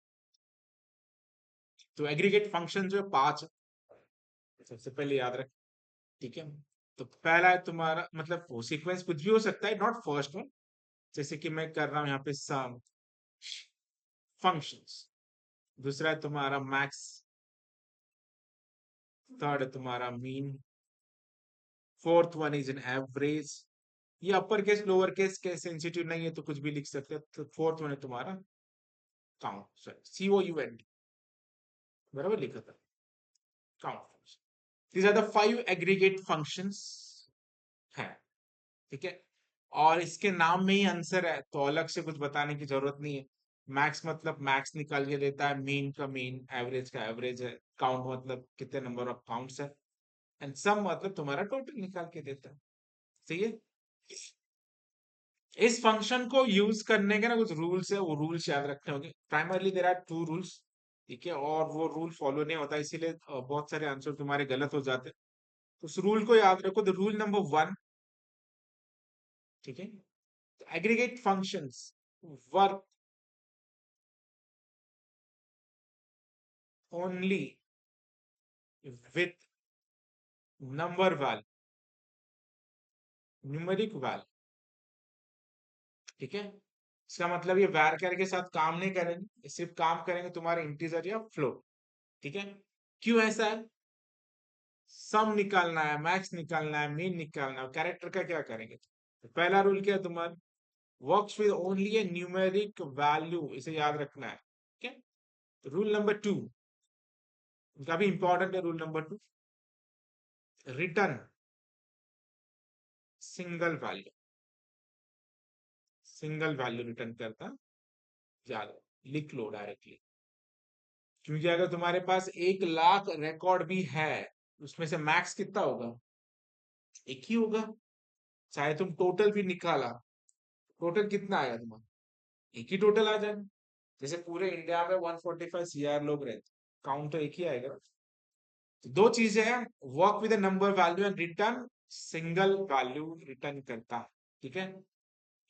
Speaker 1: तो एग्रीगेट फंक्शन जो है 5, सबसे पहले याद रख, ठीक है। तो पहला है तुम्हारा, मतलब वो सीक्वेंस कुछ भी हो सकता है, नॉट फर्स्ट वन, जैसे कि मैं कर रहा हूं यहाँ पे सम फंक्शंस। दूसरा है तुम्हारा मैक्स। थर्ड है तुम्हारा mean. Fourth one is an average. ये अपर केस लोअर केस के सेंसिटिव नहीं है तो कुछ भी लिख सकते हैं। तो फोर्थ वन है तुम्हारा काउंट, सॉरी COUNT, बराबर लिखा था, count. These are the 5 aggregate functions है, ठीक है। और इसके नाम में ही आंसर है, तो अलग से कुछ बताने की जरूरत नहीं है। मैक्स मतलब मैक्स निकाल के देता है, मीन का मीन, एवरेज का एवरेज है, काउंट मतलब कितने नंबर ऑफ काउंट्स है, एंड सम मतलब तुम्हारा टोटल निकाल के देता है, सही है। इस फंक्शन को यूज करने के ना कुछ रूल्स है, वो रूल्स याद रखने होंगे। प्राइमरली देयर आर 2 रूल्स, ठीक है, और वो रूल फॉलो नहीं होता, इसीलिए बहुत सारे आंसर तुम्हारे गलत हो जाते हैं। तो उस रूल को याद रखो, द रूल नंबर 1, ठीक है। Aggregate functions work only with number value, numeric value, ठीक है। इसका मतलब ये var के साथ काम नहीं करेंगे, ये सिर्फ काम करेंगे तुम्हारे इंटीजर या फ्लोट, ठीक है। क्यों ऐसा है? सम निकालना है, मैक्स निकालना है, मीन निकालना है, कैरेक्टर का क्या करेंगे? तो पहला रूल क्या है तुम्हारा? Works with only A numeric value, इसे याद रखना है, ठीक है। रूल नंबर 2 काफी इंपॉर्टेंट है, rule number 2, return single value, single value return करता, याद लिख लो डायरेक्टली। क्योंकि अगर तुम्हारे पास 1 लाख रिकॉर्ड भी है, उसमें से मैक्स कितना होगा? एक ही होगा। चाहे तुम टोटल भी निकाला, टोटल कितना आएगा तुम्हारा? एक ही टोटल आ जाएगा। जैसे पूरे इंडिया में 145 CR लोग रहते, काउंट तो एक ही आएगा। तो 2 चीजें हैं, work with number value and return single value return करता, ठीक है।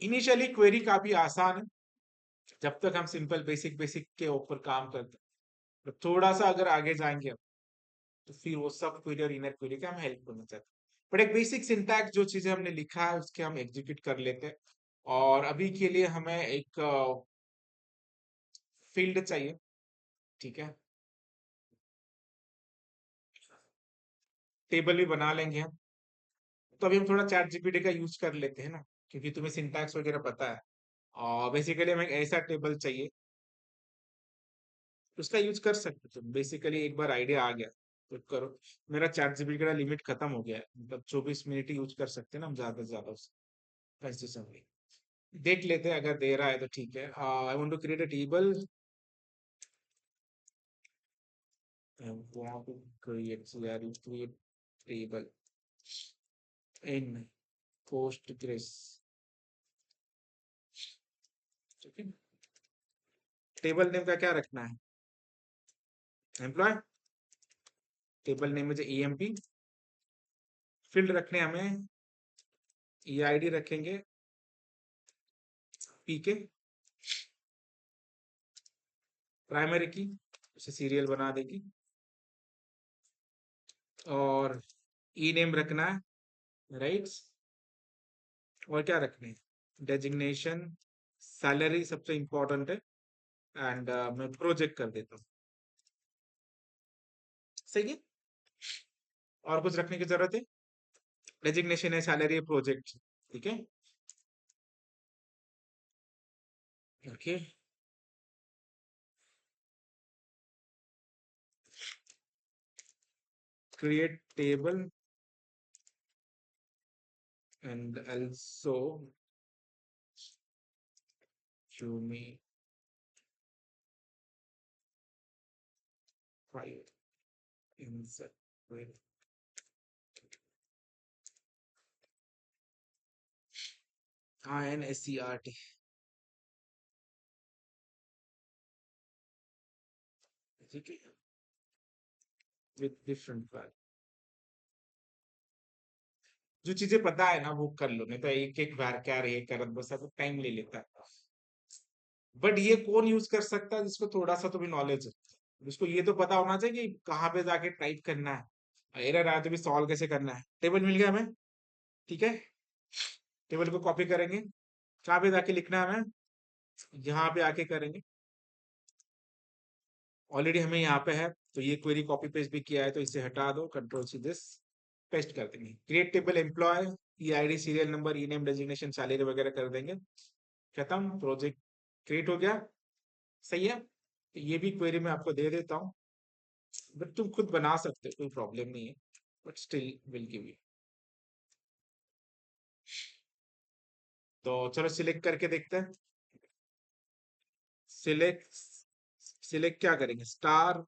Speaker 1: इनिशियली क्वेरी काफी आसान है, जब तक हम सिंपल बेसिक बेसिक के ऊपर काम करते हैं। तो थोड़ा सा अगर आगे जाएंगे तो फिर वो सब क्वेरी और इनर क्वेरी का हम हेल्प करना चाहते हैं। बट एक बेसिक सिंटैक्स जो चीजें हमने लिखा है उसके हम एग्जीक्यूट कर लेते हैं। और अभी के लिए हमें एक फील्ड चाहिए, ठीक है। टेबल भी बना लेंगे हम। तो अभी हम थोड़ा चैट जीपीटी का यूज कर लेते हैं ना, क्योंकि तुम्हें सिंटैक्स वगैरह पता है। और बेसिकली हमें एक ऐसा टेबल चाहिए, उसका यूज कर सकते हो तुम। बेसिकली एक बार आइडिया आ गया तो करो। मेरा चैट जीपीटी का लिमिट खत्म हो गया है, मतलब 24 मिनट ही यूज कर सकते हैं ना हम, ज्यादा से ज्यादा उससे ऐसे समझ। देख लेते हैं, अगर दे रहा है तो ठीक है। I want to create a table, I want to create table in Postgres, ठीक है। टेबल नेम का क्या रखना है? एम्प्लॉय। टेबल नेम में EMP। फील्ड रखने हमें EID रखेंगे, PK प्राइमरी की, उसे सीरियल बना देगी। और नेम रखना है, राइट्स। और क्या रखने हैं? डेजिग्नेशन, सैलरी सबसे इंपॉर्टेंट है, एंड मैं प्रोजेक्ट कर देता हूँ, सही है। और कुछ रखने की जरूरत है? डेजिग्नेशन है, सैलरी है, प्रोजेक्ट, ठीक है। Okay, create table and also show me file insert with INSERT, ठीक है, with different file। जो चीजें पता है ना वो कर लो, नहीं तो एक एक बार क्या रहे करत बस अब टाइम ले लेता है। बट ये कौन यूज कर सकता है जिसको थोड़ा सा तो भी नॉलेज है, जिसको ये तो पता होना चाहिए कि कहाँ पे जाके टाइप करना है, एरर आया तो भी सॉल्व कैसे करना है। टेबल मिल गया हमें, ठीक है। टेबल को कॉपी करेंगे, कहाँ पे जाके लिखना है हमें, यहाँ पे आके करेंगे। ऑलरेडी हमें यहाँ पे है तो ये क्वेरी कॉपी पेस्ट भी किया है तो इसे हटा दो, कंट्रोल सी दिस, पेस्ट कर देंगे। Create table employee, E I D, serial number, E name, designation, salary वगैरह कर देंगे। खत्म, प्रोजेक्ट क्रिएट हो गया। सही है, तो ये भी क्वेरी मैं आपको दे देता हूँ, बट तुम खुद बना सकते हो, कोई प्रॉब्लम नहीं है, but still will give you. तो चलो सिलेक्ट करके देखते हैं। सिलेक्ट, सिलेक्ट क्या करेंगे, star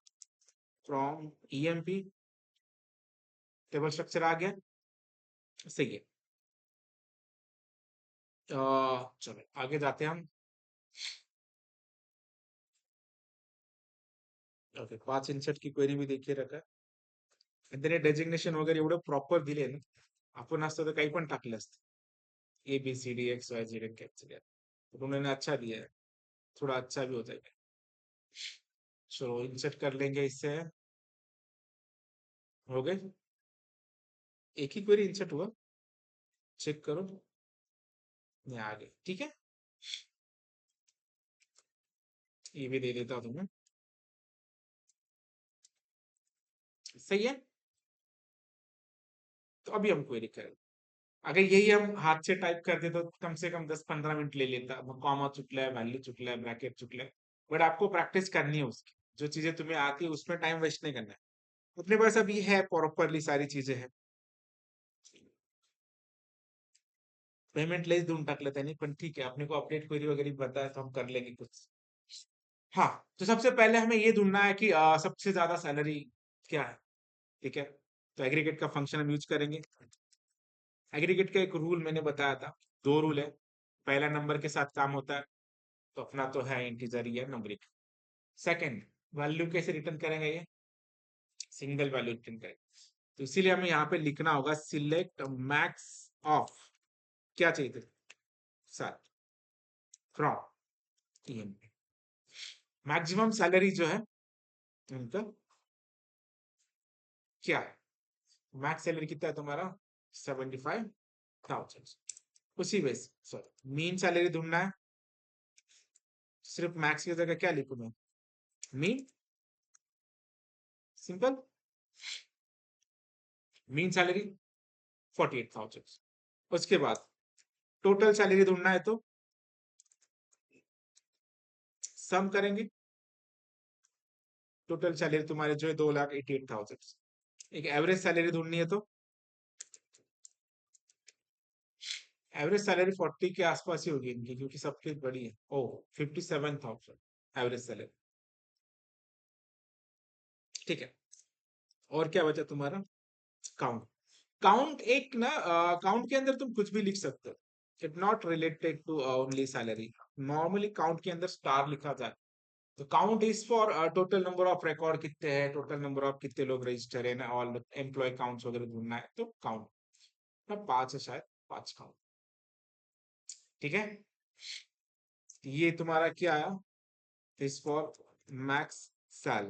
Speaker 1: from EMP, table structure आ गया। सही है। चलो आगे जाते हैं हम। ओके, 5 इंसर्ट की क्वेरी भी देखिए रखा आहे, डेजिग्नेशन वगैरे एवढं प्रॉपर दिले ना, आपण असतं तर काही पण टाकलं असतं, ABCDXYZ कैप्चर, उन्होंने अच्छा दिया है, थोड़ा अच्छा भी हो जाएगा। चलो इंसर्ट कर लेंगे इससे, हो गए, एक ही क्वेरी इंसर्ट हुआ, चेक करो, ये आ गए, ठीक है। ये भी दे देता हूँ तुम्हें, सही है। तो अभी हम क्वेरी करें, अगर यही हम हाथ से टाइप करते तो कम से कम 10-15 मिनट ले लेता, कॉमा चुकला है, वैल्यू चुकला है, ब्रैकेट चुकला है, बट आपको प्रैक्टिस करनी है उसकी, जो चीजें तुम्हें आती है उसमें टाइम वेस्ट नहीं करना है। अपने पास अभी है प्रॉपरली सारी चीजें हैं, पेमेंट लेस देऊन टाकलं त्यांनी, पण ठीक है, अपने को अपडेट क्वेरी वगैरह पता है तो हम कर लेंगे कुछ। हाँ, तो सबसे पहले हमें ये ढूंढना है कि सबसे ज्यादा सैलरी क्या है, ठीक है। तो एग्रीगेट का फंक्शन हम यूज करेंगे। एग्रीगेट का एक रूल मैंने बताया था, दो रूल है। पहला नंबर के साथ काम होता है, तो अपना तो है इंटीजर ही है, नंबरिक। सेकंड, वैल्यू कैसे रिटर्न करेंगे, ये सिंगल वैल्यू रिटर्न करेंगे, तो इसीलिए हमें यहाँ पे लिखना होगा सिलेक्ट मैक्स ऑफ, क्या चाहिए थे, sir, from TMP, maximum salary जो है उनका क्या है, मैक्स सैलरी कितना है तुम्हारा, 75,000। उसी बेस, सॉरी, मीन सैलरी ढूंढना है, सिर्फ मैक्स की जगह क्या लिखूं मैं, मीन, सिंपल, मीन सैलरी 48,000। उसके बाद टोटल सैलरी ढूंढना है तो सम करेंगे, टोटल सैलरी तुम्हारे जो है 2,88,000। एक एवरेज सैलरी ढूंढनी है तो एवरेज सैलरी 40 के आसपास ही होगी इनकी, क्योंकि सबकी बड़ी है। ओ, 57,000 एवरेज सैलरी, ठीक है। और क्या बचा तुम्हारा, काउंट। काउंट एक ना, काउंट के अंदर तुम कुछ भी लिख सकते हो, it not related to only salary. Normally count के अंदर स्टार लिखा जाए, तो count is for total number of record कितने हैं, टोटल नंबर ऑफ कितने लोग रजिस्टर है ना, ऑल एम्प्लॉय काउंट्स वगैरह ढूंढना है तो काउंट ना, 5 है शायद, 5 काउंट, ठीक है। ये तुम्हारा क्या आया, this for max sal,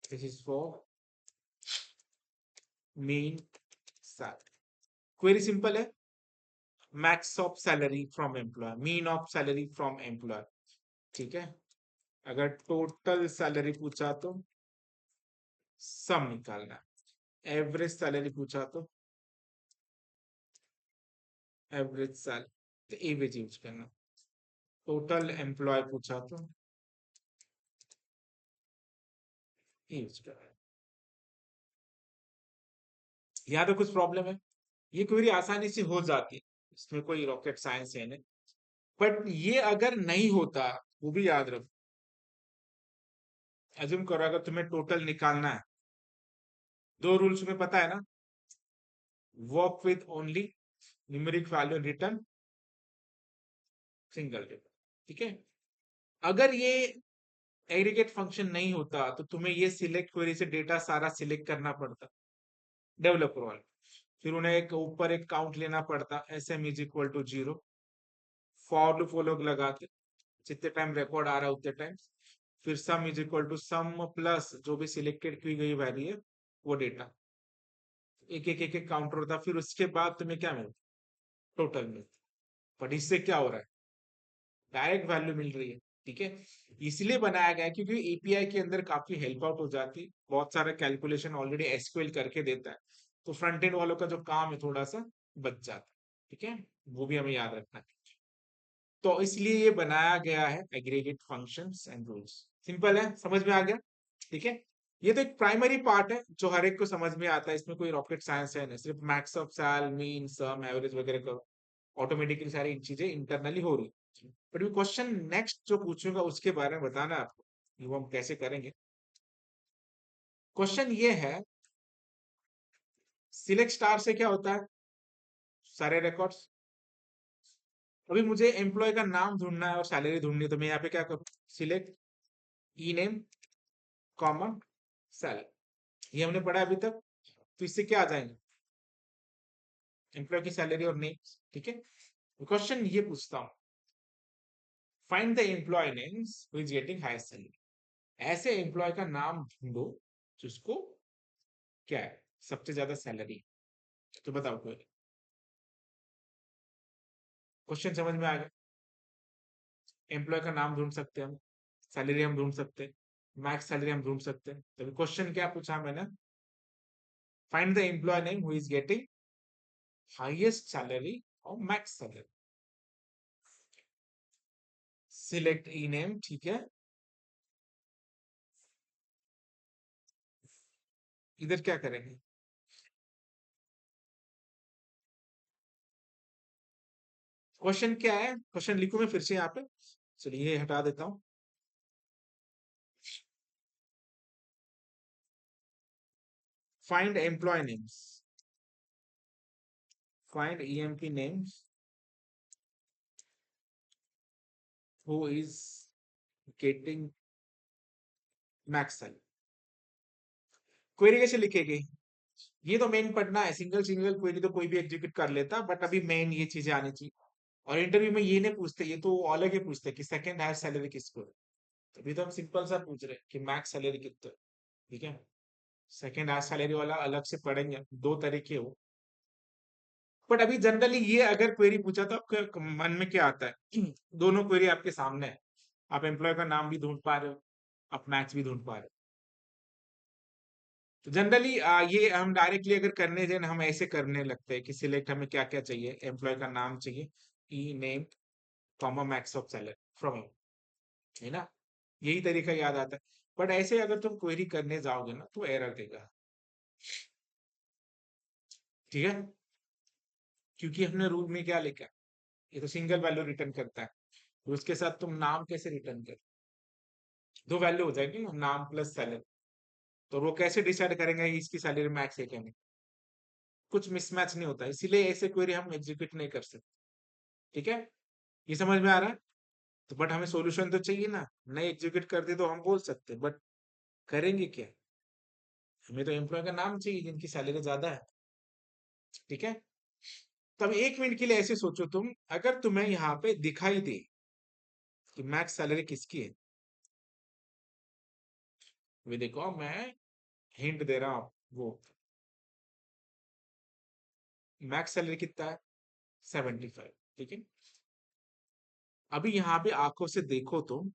Speaker 1: this is for min sal. Query simple है, max of salary from employ, mean of salary from employ, ठीक है। अगर टोटल सैलरी पूछा तो सम निकालना है, एवरेज सैलरी पूछा तो एवरेज सैलरी, तो एवरेज यूज करना। टोटल एम्प्लॉय पूछा तो यूज करना। यहाँ पे कुछ प्रॉब्लम है, ये क्वेरी आसानी से हो जाती है, इसमें कोई रॉकेट साइंस है नहीं। बट ये अगर नहीं होता, वो भी याद रखो, एज्यूम करो अगर तुम्हें टोटल निकालना है, दो रूल्स तुम्हें पता है ना, work with only numeric value return single table, ठीक है। अगर ये एग्रीगेट फंक्शन नहीं होता तो तुम्हें ये सिलेक्ट क्वेरी से डेटा सारा सिलेक्ट करना पड़ता, डेवलपर वाला, फिर उन्हें एक ऊपर एक काउंट लेना पड़ता, S M is equal to 0, for loop वो लोग लगाते, जितने टाइम रिकॉर्ड आ रहा है उतने टाइम, फिर sum is equal to sum plus जो भी सिलेक्टेड की गई वैल्यू है वो डेटा, एक एक काउंटर होता, फिर उसके बाद तुम्हें क्या मिलता, टोटल मिलता। बट इससे क्या हो रहा है, डायरेक्ट वैल्यू मिल रही है, ठीक है। इसलिए बनाया गया है क्योंकि एपीआई के अंदर काफी हेल्प आउट हो जाती, बहुत सारा कैलकुलेशन ऑलरेडी एसक्यूएल करके देता है, तो फ्रंट एंड वालों का जो काम है थोड़ा सा बच जाता है, ठीक है। वो भी हमें याद रखना है, तो इसलिए ये बनाया गया है aggregate functions and rules. Simple है, समझ में आ गया, ठीक है। ये तो एक प्राइमरी पार्ट है जो हर एक को समझ में आता है, इसमें कोई रॉकेट साइंस है नहीं, सिर्फ max of sal mean sum average वगैरह करो, ऑटोमेटिकली सारी चीजें इंटरनली हो रही। बट क्वेश्चन नेक्स्ट जो पूछूंगा उसके बारे में बताना है आपको, कि वो हम कैसे करेंगे। क्वेश्चन ये है, सिलेक्ट स्टार से क्या होता है, सारे रिकॉर्ड्स। अभी मुझे एम्प्लॉय का नाम ढूंढना है और सैलरी ढूंढनी है, तो मैं यहाँ पे क्या करूँ, select E name comma salary, ये हमने पढ़ा अभी तक, तो इससे क्या आ जाएंगे, एम्प्लॉय की सैलरी और नेम, ठीक है। क्वेश्चन ये पूछता हूँ, find the employee names who is getting highest salary, ऐसे एम्प्लॉय का नाम ढूंढो जिसको क्या है सबसे ज्यादा सैलरी, तो बताओ कोई। क्वेश्चन समझ में आ गया, एम्प्लॉय का नाम ढूंढ सकते हैं हम, सैलरी हम ढूंढ सकते हैं, मैक्स सैलरी हम ढूंढ सकते हैं, तो क्वेश्चन क्या पूछा मैंने, find the employee name who is getting highest salary और max salary, select E name, ठीक है। इधर क्या करेंगे, क्वेश्चन क्या है, क्वेश्चन लिखूं मैं फिर से यहाँ पे, चलिए ये हटा देता हूँ। Find employee names, find EMP names who is getting max salary. Query कैसे लिखेगी, ये तो मेन पढ़ना है, सिंगल सिंगल क्वेरी तो कोई भी एग्जीक्यूट कर लेता, बट अभी मेन ये चीजें आनी चाहिए। और इंटरव्यू में ये नहीं पूछते, ये तो अलग ही पूछते कि सेकंड हाईएस्ट सैलरी किसको है, अभी तो हम सिंपल सा पूछ रहे हैं कि मैक्स सैलरी कितना है, ठीक है। सेकंड हाईएस्ट सैलरी वाला अलग से पढ़ेंगे, दो तरीके हो। बट अभी जनरली ये अगर क्वेरी पूछा तो आपके मन में क्या आता है, दोनों क्वेरी आपके सामने है, आप एम्प्लॉय का नाम भी ढूंढ पा रहे हो, आप मैक्स भी ढूंढ पा रहे हो। तो जनरली ये हम डायरेक्टली अगर करने जाए ना, हम ऐसे करने लगते हैं कि सिलेक्ट हमें क्या क्या चाहिए, एम्प्लॉय का नाम चाहिए, E name comma max of salary from, है ना, यही तरीका याद आता है। बट ऐसे अगर तुम क्वेरी करने जाओगे ना तो एरर देगा, ठीक है, क्योंकि हमने रूल में क्या लिखा है, ये तो सिंगल वैल्यू रिटर्न करता है, तो उसके साथ तुम नाम कैसे रिटर्न कर, दो वैल्यू हो जाएगी ना, नाम प्लस सैलरी, तो वो कैसे डिसाइड करेंगे कि इसकी सैलरी मैक्स है क्या नहीं, कुछ मिसमैच नहीं होता, इसीलिए ऐसे क्वेरी हम एग्जीक्यूट नहीं कर सकते, ठीक है। ये समझ में आ रहा है, तो बट हमें सॉल्यूशन तो चाहिए ना, नहीं एग्जीक्यूट करते तो हम बोल सकते, बट करेंगे क्या, हमें तो एम्प्लॉय का नाम चाहिए जिनकी सैलरी ज्यादा है, ठीक है। तब एक मिनट के लिए ऐसे सोचो तुम, अगर तुम्हें यहाँ पे दिखाई दे कि मैक्स सैलरी किसकी है, वे देखो मैं हिंट दे रहा हूँ, वो मैक्स सैलरी कितना है, 75, ठीक है। अभी यहाँ पे आंखों से देखो तुम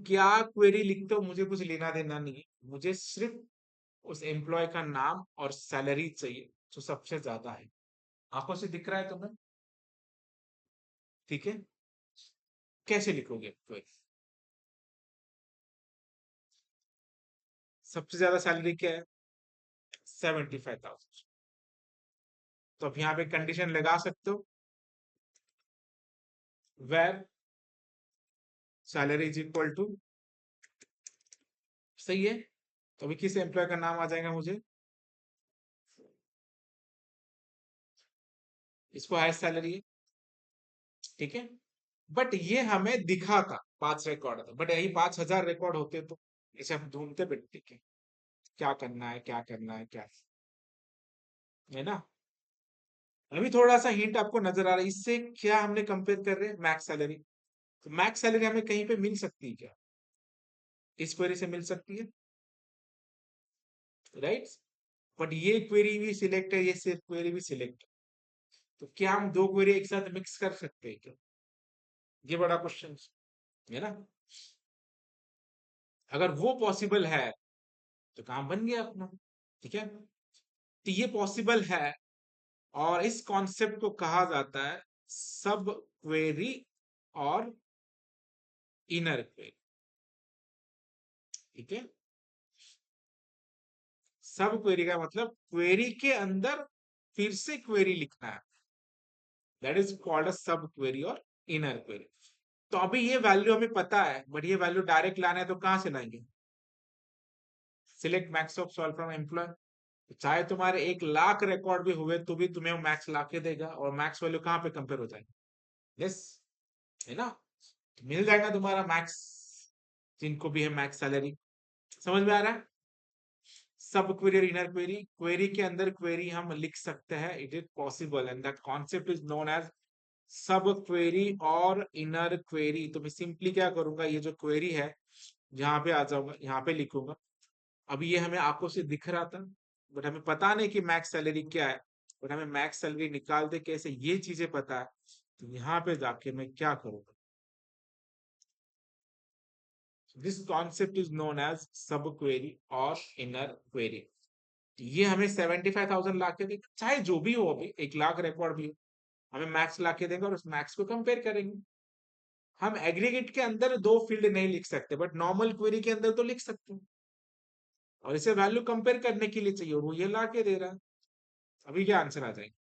Speaker 1: क्या क्वेरी लिखते हो मुझे कुछ लेना देना नहीं है, मुझे सिर्फ उस एम्प्लॉय का नाम और सैलरी चाहिए जो सबसे ज्यादा है, आंखों से दिख रहा है तुम्हें? ठीक है, कैसे लिखोगे क्वेरी? सबसे ज्यादा सैलरी क्या है? 75,000। तो अब यहाँ पे कंडीशन लगा सकते हो, where salary is equal to, सही है। तो अभी किस एम्प्लॉय का नाम आ जाएगा मुझे? इसको हाईएस्ट सैलरी है, ठीक है। बट ये हमें दिखा था 5 रिकॉर्ड था, बट यही 5,000 रिकॉर्ड होते तो इसे हम ढूंढते बैठते के क्या करना है, क्या करना है, क्या है ना। अभी थोड़ा सा हिंट आपको नजर आ रहा है इससे, क्या हमने कंपेयर कर रहे हैं? Max salary. तो मैक्स सैलरी हमें कहीं पे मिल सकती है क्या? इस क्वेरी से मिल सकती है, राइट। बट ये क्वेरी भी सिलेक्ट है, ये सिर्फ क्वेरी भी सिलेक्ट है। तो क्या हम दो क्वेरी एक साथ मिक्स कर सकते हैं क्या? ये बड़ा क्वेश्चन है ना। अगर वो पॉसिबल है तो काम बन गया अपना, ठीक है। तो ये पॉसिबल है, और इस कॉन्सेप्ट को कहा जाता है सब क्वेरी और इनर क्वेरी, ठीक है। सब क्वेरी का मतलब क्वेरी के अंदर फिर से क्वेरी लिखना है, दैट इज कॉल्ड अ सब क्वेरी और इनर क्वेरी। तो अभी ये वैल्यू हमें पता है, बट ये वैल्यू डायरेक्ट लाना है तो कहां से लाएंगे? Select max of solve from employ. चाहे तुम्हारे 1 लाख रिकॉर्ड भी हुए तो भी तुम्हें मैक्स ला के देगा, और मैक्स वैल्यू कहां पे कंपेयर हो जाएगी? यस, है ना। तो मिल जाएगा तुम्हारा मैक्स, जिनको भी है मैक्स सैलरी। समझ में आ रहा है? सब क्वेरी और इनर क्वेरी, क्वेरी के अंदर क्वेरी हम लिख सकते हैं, it is possible, and that concept is known as sub query और इनर क्वेरी। तो मैं सिंपली क्या करूंगा, ये जो क्वेरी है यहाँ पे आ जाऊंगा, यहाँ पे लिखूंगा। अभी ये हमें आंखों से दिख रहा था, बट हमें पता नहीं कि मैक्स सैलरी क्या है, बट हमें मैक्स सैलरी निकालते कैसे ये चीजें पता है। तो यहाँ पे जाके मैं क्या करूंगा, this concept is known as sub query और इनर क्वेरी। ये हमें 75,000 ला के देगा, चाहे जो भी हो, अभी 1 लाख रिकॉर्ड भी हो, हमें मैक्स ला के देगा और उस मैक्स को कंपेयर करेंगे। हम एग्रीगेट के अंदर दो फील्ड नहीं लिख सकते, बट नॉर्मल क्वेरी के अंदर तो लिख सकते हैं, और इसे वैल्यू कंपेयर करने के लिए चाहिए, और वो ये ला के दे रहा है। अभी क्या आंसर आ जाएगा?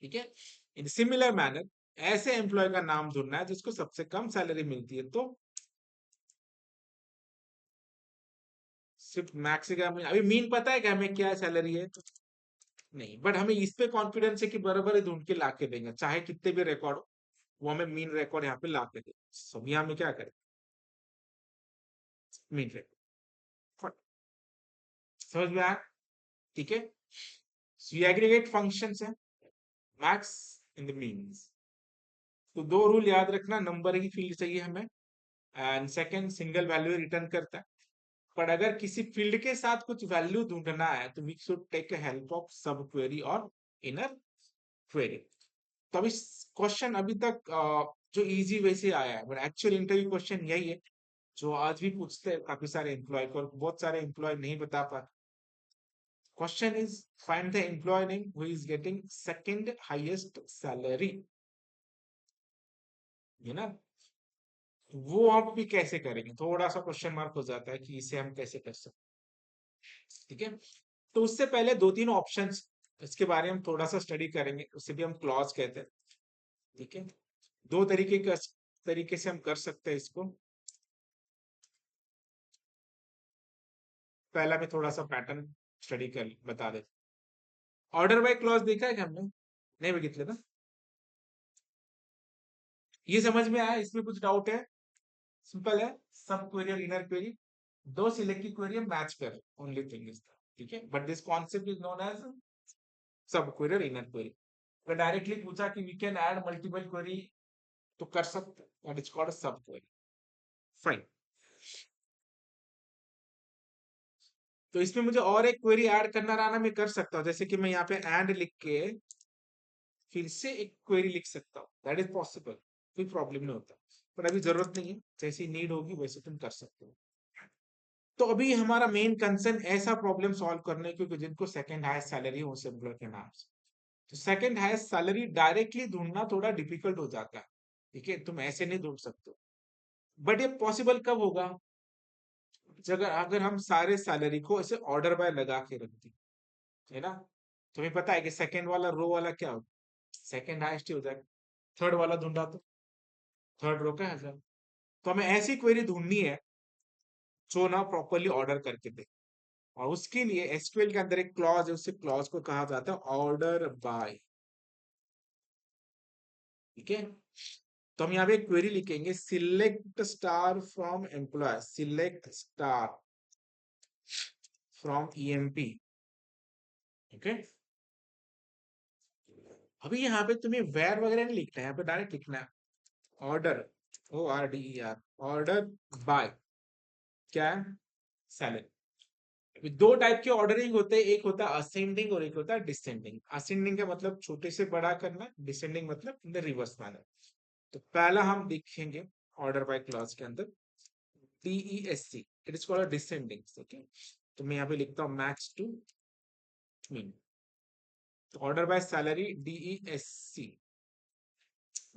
Speaker 1: ठीक है। इन सिमिलर मैनर ऐसे एम्प्लॉय का नाम ढूंढना है जिसको सबसे कम सैलरी मिलती है। तो सिर्फ मैक्स का अभी मीन पता है कि हमें क्या सैलरी है? नहीं, बट हमें इस पे कॉन्फिडेंस है कि बराबर ही ढूंढ के ला के देंगे, चाहे कितने भी रिकॉर्ड हो, वो हमें मीन रिकॉर्ड यहाँ पे ला के देंगे। सब यहाँ में क्या करें, मीन रिकॉर्ड। समझ में आया? ठीक है। So, ये एग्रीगेट फंक्शंस है, मैक्स इन द मीन्स। तो दो रूल याद रखना, नंबर ही फील्ड चाहिए हमें, and second single value return करता है। पर अगर किसी फील्ड के साथ कुछ वैल्यू ढूंढना है तो we should take help of sub query और इनर क्वेरी। तो अभी क्वेश्चन अभी तक जो इजी वैसे आया है, बट एक्चुअल इंटरव्यू क्वेश्चन यही है जो आज भी पूछते हैं काफी सारे एम्प्लॉय को, और बहुत सारे एम्प्लॉय नहीं बता पाते। Question is find the employee name who is getting second highest salary, है ना। वो आप भी कैसे करेंगे, थोड़ा सा क्वेश्चन मार्क हो जाता है कि इसे हम कैसे कर सकते हैं, ठीक है। तो उससे पहले दो तीन ऑप्शंस, इसके बारे में थोड़ा सा स्टडी करेंगे, उसे भी हम क्लॉज कहते हैं, ठीक है। दो तरीके से हम कर सकते हैं इसको। पहला मैं थोड़ा सा पैटर्न स्टडी कर बता दे। ऑर्डर बाय क्लॉज देखा है कि हमने? नहीं बघितले ना? ये समझ में आया? इसमें कुछ डाउट है? सिंपल है, सब क्वेरी और इनर क्वेरी, दो सिलेक्ट की क्वेरी मैच कर, ओनली थिंग इज, ठीक है। But this concept is known as sub query और इनर क्वेरी। अगर डायरेक्टली पूछा कि we can add multiple query, तो कर सकते हैं, that is called sub query. Fine. तो इसमें मुझे और एक क्वेरी ऐड करना रहा, मैं कर सकता हूँ, जैसे कि मैं यहाँ पे एंड लिख के फिर से एक क्वेरी लिख सकता हूँ, दैट इज पॉसिबल, कोई प्रॉब्लम नहीं होता। पर अभी जरूरत नहीं है, जैसी नीड होगी वैसे तुम कर सकते हो। तो अभी हमारा मेन कंसर्न ऐसा प्रॉब्लम सॉल्व करने, क्योंकि जिनको सेकंड हाईएस्ट सैलरी है उस एम्प्लॉय के नाम से, तो सेकंड हाईएस्ट सैलरी डायरेक्टली ढूंढना थोड़ा डिफिकल्ट हो जाता है, ठीक है, तुम ऐसे नहीं ढूंढ सकते। बट ये पॉसिबल कब होगा, अगर अगर हम सारे सैलरी को ऐसे ऑर्डर बाय लगा के रख दी, है ना। तुम्हें पता है कि सेकंड वाला रो वाला क्या होगा, सेकंड हाईएस्ट ही हो जाएगा। थर्ड वाला ढूंढा तो थर्ड रो का है। तो हमें ऐसी क्वेरी ढूंढनी है जो ना प्रॉपरली ऑर्डर करके दे, और उसके लिए एसक्यूएल के अंदर एक क्लॉज है, उस क्लॉज को कहा जाता है ऑर्डर बाय, ठीक है। तो हम यहाँ पे क्वेरी लिखेंगे, select star from employ, select star from EMP, okay. अभी यहाँ पे तुम्हें वेर वगैरह नहीं लिखना है, यहाँ पे डायरेक्ट लिखना है ऑर्डर, ORDER, ऑर्डर बाय क्या है, सैलरी। दो टाइप के ऑर्डरिंग होते हैं, एक होता है असेंडिंग और एक होता है डिसेंडिंग। असेंडिंग का मतलब छोटे से बड़ा करना, डिसेंडिंग मतलब इन द रिवर्स मैनर। तो पहला हम देखेंगे ऑर्डर बाय क्लॉज के अंदर DESC, it is called descending, okay. तो मैं यहाँ पे लिखता हूँ मैक्स टू मीन। तो order by salary DESC,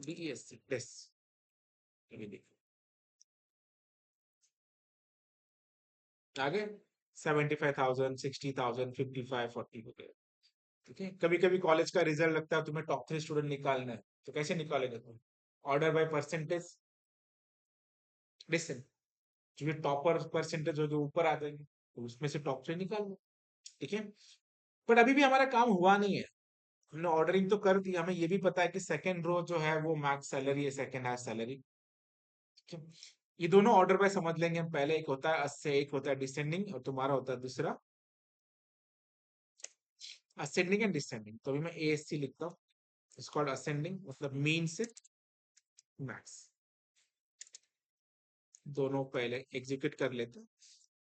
Speaker 1: DESC डेस, ये देखो आगे 75,000, 60,000, 55, 40 हो गए, ठीक है। कभी कभी कॉलेज का रिजल्ट लगता है तुम्हें टॉप 3 स्टूडेंट निकालना है, तो कैसे निकालेंगे तुम, ऑर्डर बाय परसेंटेज डिसेंट, क्योंकि टॉपर परसेंटेज जो जो ऊपर आ जाएंगे तो उसमें से टॉप 3 निकाल लो, ठीक है। बट अभी भी हमारा काम हुआ नहीं है, हमने ऑर्डरिंग तो कर दी, हमें ये भी पता है कि सेकंड रो जो है वो मैक्स सैलरी है, सेकंड हाईएस्ट सैलरी, ठीक है। ये दोनों ऑर्डर बाय समझ लेंगे हम पहले, एक होता है अस्से, एक होता है डिसेंडिंग, और तुम्हारा होता है दूसरा असेंडिंग एंड डिसेंडिंग। तो अभी मैं ASC लिखता हूँ, इट्स कॉल्ड असेंडिंग, मतलब मीन से मैक्स। दोनों पहले एग्जीक्यूट कर लेते हैं,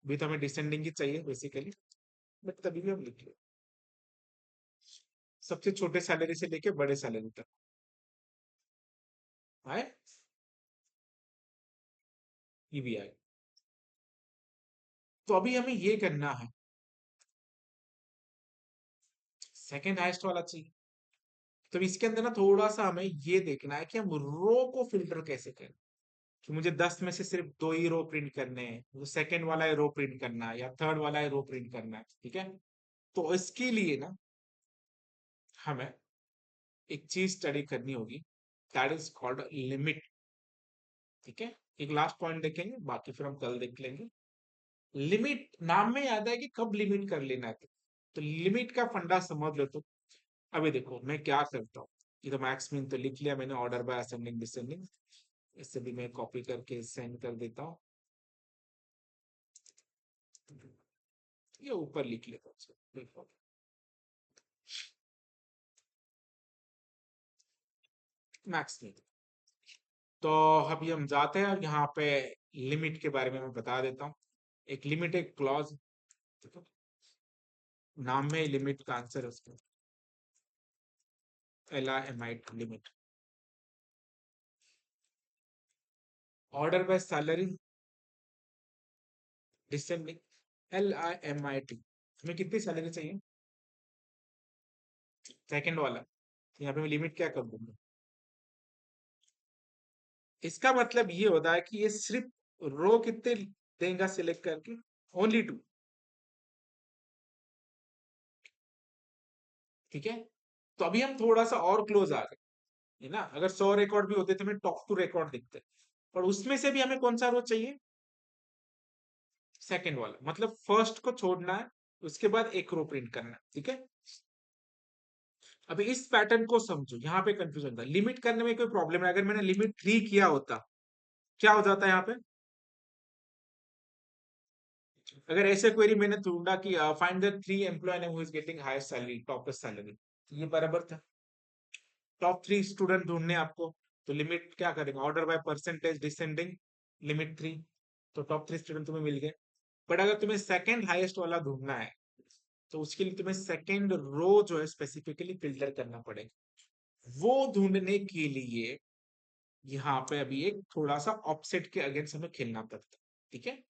Speaker 1: अभी तो हमें डिसेंडिंग ही चाहिए बेसिकली, बट तभी भी हम लिख ले सबसे छोटे सैलरी से लेके बड़े सैलरी तक आए, ये भी आए। तो अभी हमें ये करना है, सेकंड हाईएस्ट वाला चाहिए। तो इसके अंदर ना थोड़ा सा हमें ये देखना है कि हम रो को फिल्टर कैसे करें, कि मुझे 10 में से सिर्फ 2 ही रो प्रिंट करने हैं, मुझे सेकंड वाला है रो प्रिंट करना है या थर्ड वाला है रो प्रिंट करना है, ठीक है। तो इसके लिए ना हमें एक चीज स्टडी करनी होगी, दैट इज कॉल्ड लिमिट, ठीक है। एक लास्ट पॉइंट देखेंगे, बाकी फिर हम कल देख लेंगे। लिमिट नाम में याद है कि कब लिमिट कर लेना है, तो लिमिट का फंडा समझ लो तो। अभी देखो मैं क्या करता हूँ, ये तो मैक्स मीन तो लिख लिया मैंने, ऑर्डर बाय असेंडिंग डिसेंडिंग, इससे भी मैं कॉपी करके सेंड कर देता हूँ, ये ऊपर लिख लेता हूँ, मैक्स मीन। तो अभी हम जाते हैं यहाँ पे, लिमिट के बारे में मैं बता देता हूँ। एक लिमिट एक क्लॉज, नाम में लिमिट का आंसर है उसका, LIMIT limit. Order by salary descending, LIMIT। हमें कितनी सैलरी चाहिए, सेकंड वाला, यहाँ पे मैं लिमिट क्या कर दूंगा, इसका मतलब ये होता है कि ये सिर्फ रो कितने देगा सिलेक्ट करके, ओनली 2, ठीक है। तो अभी हम थोड़ा सा और क्लोज आ गए, है ना। अगर 100 रिकॉर्ड भी होते तो हमें टॉप 2 रिकॉर्ड दिखते, पर उसमें से भी हमें कौन सा रो चाहिए, सेकंड वाला, मतलब फर्स्ट को छोड़ना है, उसके बाद एक रो प्रिंट करना है, ठीक है। अभी इस पैटर्न को समझो, यहाँ पे कंफ्यूजन था, लिमिट करने में कोई प्रॉब्लम है, अगर मैंने लिमिट 3 किया होता क्या हो जाता है यहाँ पे, अगर ऐसे क्वेरी मैंने ढूंढा कि find the 3 employee name who is getting highest salary, topest salary, ये बराबर था। टॉप 3 स्टूडेंट ढूंढने आपको, तो लिमिट क्या करेंगे, order by percentage descending, limit 3, तो टॉप 3 स्टूडेंट तुम्हें मिल गए। बट अगर तुम्हें सेकंड हाईएस्ट वाला ढूंढना है, तो उसके लिए तुम्हें सेकंड रो जो है स्पेसिफिकली फिल्टर करना पड़ेगा। वो ढूंढने के लिए यहाँ पे अभी एक थोड़ा सा ऑफसेट के अगेंस्ट हमें खेलना पड़ता है, ठीक है।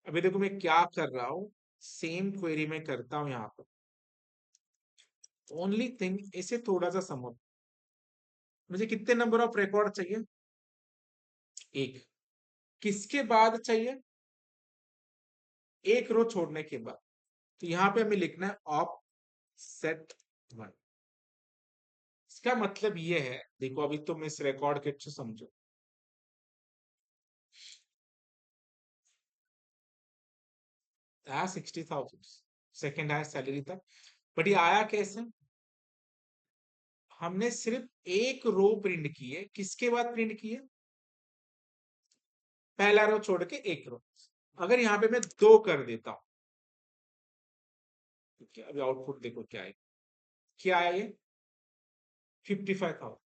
Speaker 1: अभी देखो मैं क्या कर रहा हूँ, सेम क्वेरी में करता हूँ यहाँ पर, ओनली थिंग, इसे थोड़ा सा समझ, मुझे कितने नंबर ऑफ रिकॉर्ड चाहिए? एक। किसके बाद चाहिए? एक रो छोड़ने के बाद। तो यहां पे हमें लिखना है ऑफ सेट 1। इसका मतलब ये है, देखो अभी तुम इस रिकॉर्ड के अच्छे समझो। 60,000 सेकेंड हाईएस्ट सैलरी था, बट ये आया कैसे? हमने सिर्फ एक रो प्रिंट की है। किसके बाद प्रिंट की है? पहला रो छोड़ के एक रो। अगर यहाँ पे मैं दो कर देता हूं, ठीक है, अभी आउटपुट देखो क्या है। क्या है ये? 55,000।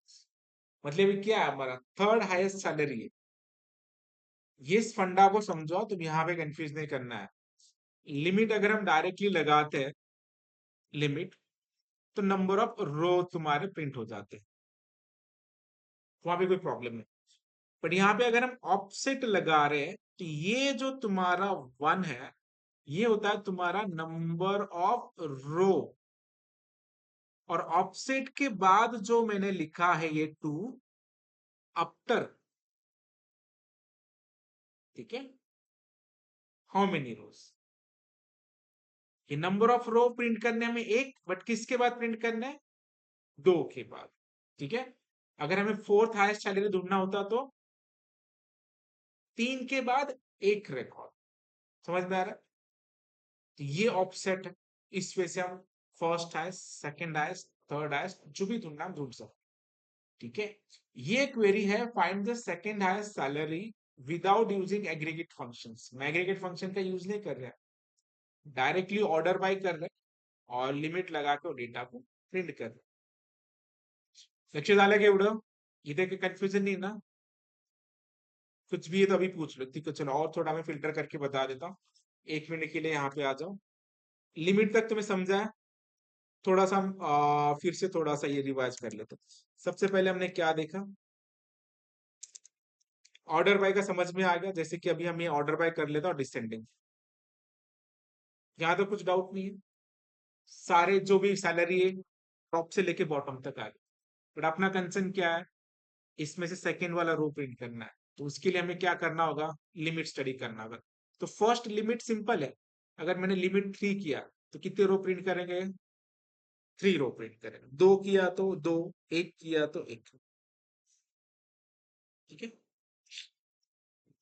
Speaker 1: मतलब ये क्या है? हमारा थर्ड हाईएस्ट सैलरी है। ये इस फंडा को समझो, तुम यहाँ पे कंफ्यूज नहीं करना है। लिमिट अगर हम डायरेक्टली लगाते हैं लिमिट, तो नंबर ऑफ रो तुम्हारे प्रिंट हो जाते हैं, वहां पे कोई प्रॉब्लम नहीं। बट यहाँ पे अगर हम ऑफसेट लगा रहे हैं, तो ये जो तुम्हारा 1 है, ये होता है तुम्हारा नंबर ऑफ रो। और ऑफसेट के बाद जो मैंने लिखा है ये 2 आफ्टर, ठीक है, हाउ मेनी रोज। ये नंबर ऑफ रो प्रिंट करने में एक, बट किसके बाद प्रिंट करना है? दो के बाद। ठीक है। अगर हमें फोर्थ हाईएस्ट सैलरी ढूंढना होता तो 3 के बाद एक रिकॉर्ड। समझ में आ रहा है? तो ये ऑफसेट है। इस वजह से हम first highest, second highest, third highest जो भी ढूंढना हम ढूंढ सकते। ठीक है। ये क्वेरी है, find the second highest salary without using aggregate functions. मैं एग्रीगेट फंक्शन का यूज नहीं कर रहा, डायरेक्टली ऑर्डर बाय कर रहे और लिमिट लगा के डेटा को प्रिंट कर रहे। लक्ष्य झालं का एवढं? इथे काही कन्फ्युजन नहीं ना? कुछ भी है तो अभी पूछ लो। ठीक है, चलो और थोड़ा मैं फिल्टर करके बता देता हूँ। 1 मिनट के लिए यहाँ पे आ जाओ। लिमिट तक तुम्हें समझा है? थोड़ा सा हम फिर से थोड़ा सा ये रिवाइज कर लेते हैं। सबसे पहले हमने क्या देखा? ऑर्डर बाय का समझ में आ गया, जैसे कि अभी हम ये ऑर्डर बाय कर लेता और डिसेंडिंग। यहाँ तो कुछ डाउट नहीं है, सारे जो भी सैलरी है टॉप से लेके बॉटम तक आ गए। बट अपना कंसर्न क्या है? इसमें से सेकेंड वाला रो प्रिंट करना है। तो उसके लिए हमें क्या करना होगा? लिमिट स्टडी करना होगा। तो फर्स्ट लिमिट सिंपल है। अगर मैंने लिमिट 3 किया तो कितने रो प्रिंट करेंगे? 3 रो प्रिंट करेंगे। 2 किया तो 2, 1 किया तो 1। ठीक है,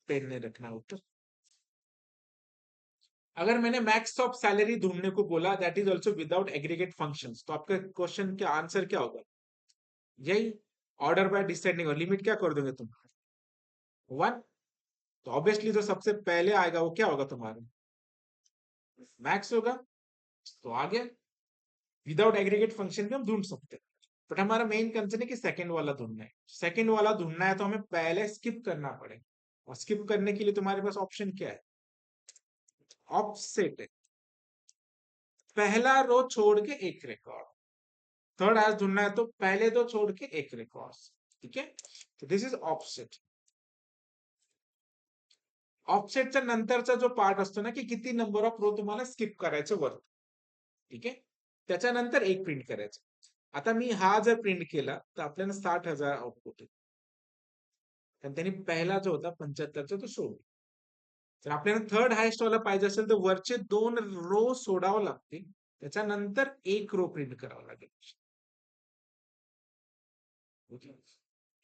Speaker 1: पेन ने रखना उत्तर। अगर मैंने मैक्स ऑफ सैलरी ढूंढने को बोला, that is also without aggregate functions, तो आपका क्वेश्चन का आंसर क्या होगा? यही, ऑर्डर बाय डिसेंडिंग। और लिमिट क्या कर दोगे तुम? 1। तो ऑब्वियसली जो सबसे पहले आएगा वो क्या होगा तुम्हारा? मैक्स होगा। तो आ गया। विदाउट एग्रीगेट फंक्शन भी हम ढूंढ सकते हैं, बट हमारा मेन कंसर्न है कि सेकंड वाला ढूंढना है। सेकंड वाला ढूंढना है तो हमें पहले स्किप करना पड़ेगा। और स्किप करने के लिए तुम्हारे पास ऑप्शन क्या है? ऑफसेट है। पहला रो छोड़ के एक रिकॉर्ड। थर्ड हाईएस्ट ढूंढना है तो पहले दो छोड़ के एक रिकॉर्ड। ठीक है, तो दिस इज ऑफसेट। ऑफसेटच्या नंतरचा जो पार्ट असतो ना, की किती नंबर ऑफ रो तुम्हाला स्किप करायचं वर, ठीक आहे, त्याच्यानंतर एक प्रिंट करायचं. आता मी हा जर प्रिंट केला तर आपल्याला 60,000 आउटपुट आहे. कारण त्यांनी पहिला जो होता 75चा तो सोडला. जर आपल्याला थर्ड हायेस्ट वाला पाहिजे असेल तर वरचे 2 रो सोडावं लागतील, त्याच्यानंतर एक रो प्रिंट करावं लागेल.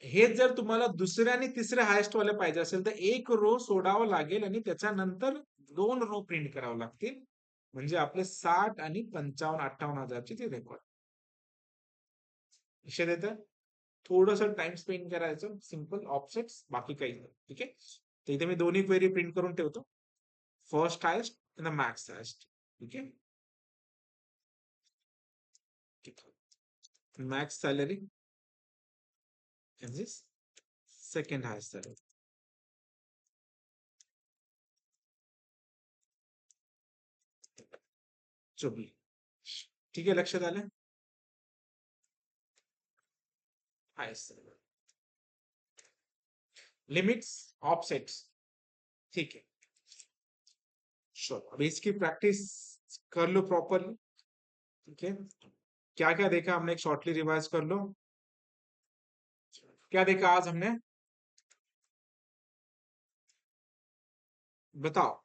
Speaker 1: हेच जर तुम्हाला दुसऱ्या आणि तिसऱ्या हायेस्ट वाले पाहिजे असेल तर एक रो सोडावं लागेल आणि त्याच्यानंतर 2 रो प्रिंट करावं लागतील. म्हणजे आपले 60 आणि 55-58,000चे ते रेकॉर्ड. लक्षात येतं? थोडंसं टाइम स्पेंड करायचं, सिंपल ऑफसेट्स, बाकी काही नाही. ठीक आहे. तर इथे मी दोन्ही क्वेरी प्रिंट करून ठेवतो. फर्स्ट हायेस्ट आणि मॅक्स हायेस्ट. ठीक आहे. Max salary and this second highest salary. जो भी, ठीक है, लक्षात आलं? Highest salary, limits, offsets. ठीक है, श्योर. अब इसकी प्रैक्टिस कर लो प्रॉपरली. ठीक है, क्या क्या देखा हमने, एक शॉर्टली रिवाइज कर लो। क्या देखा आज हमने, बताओ।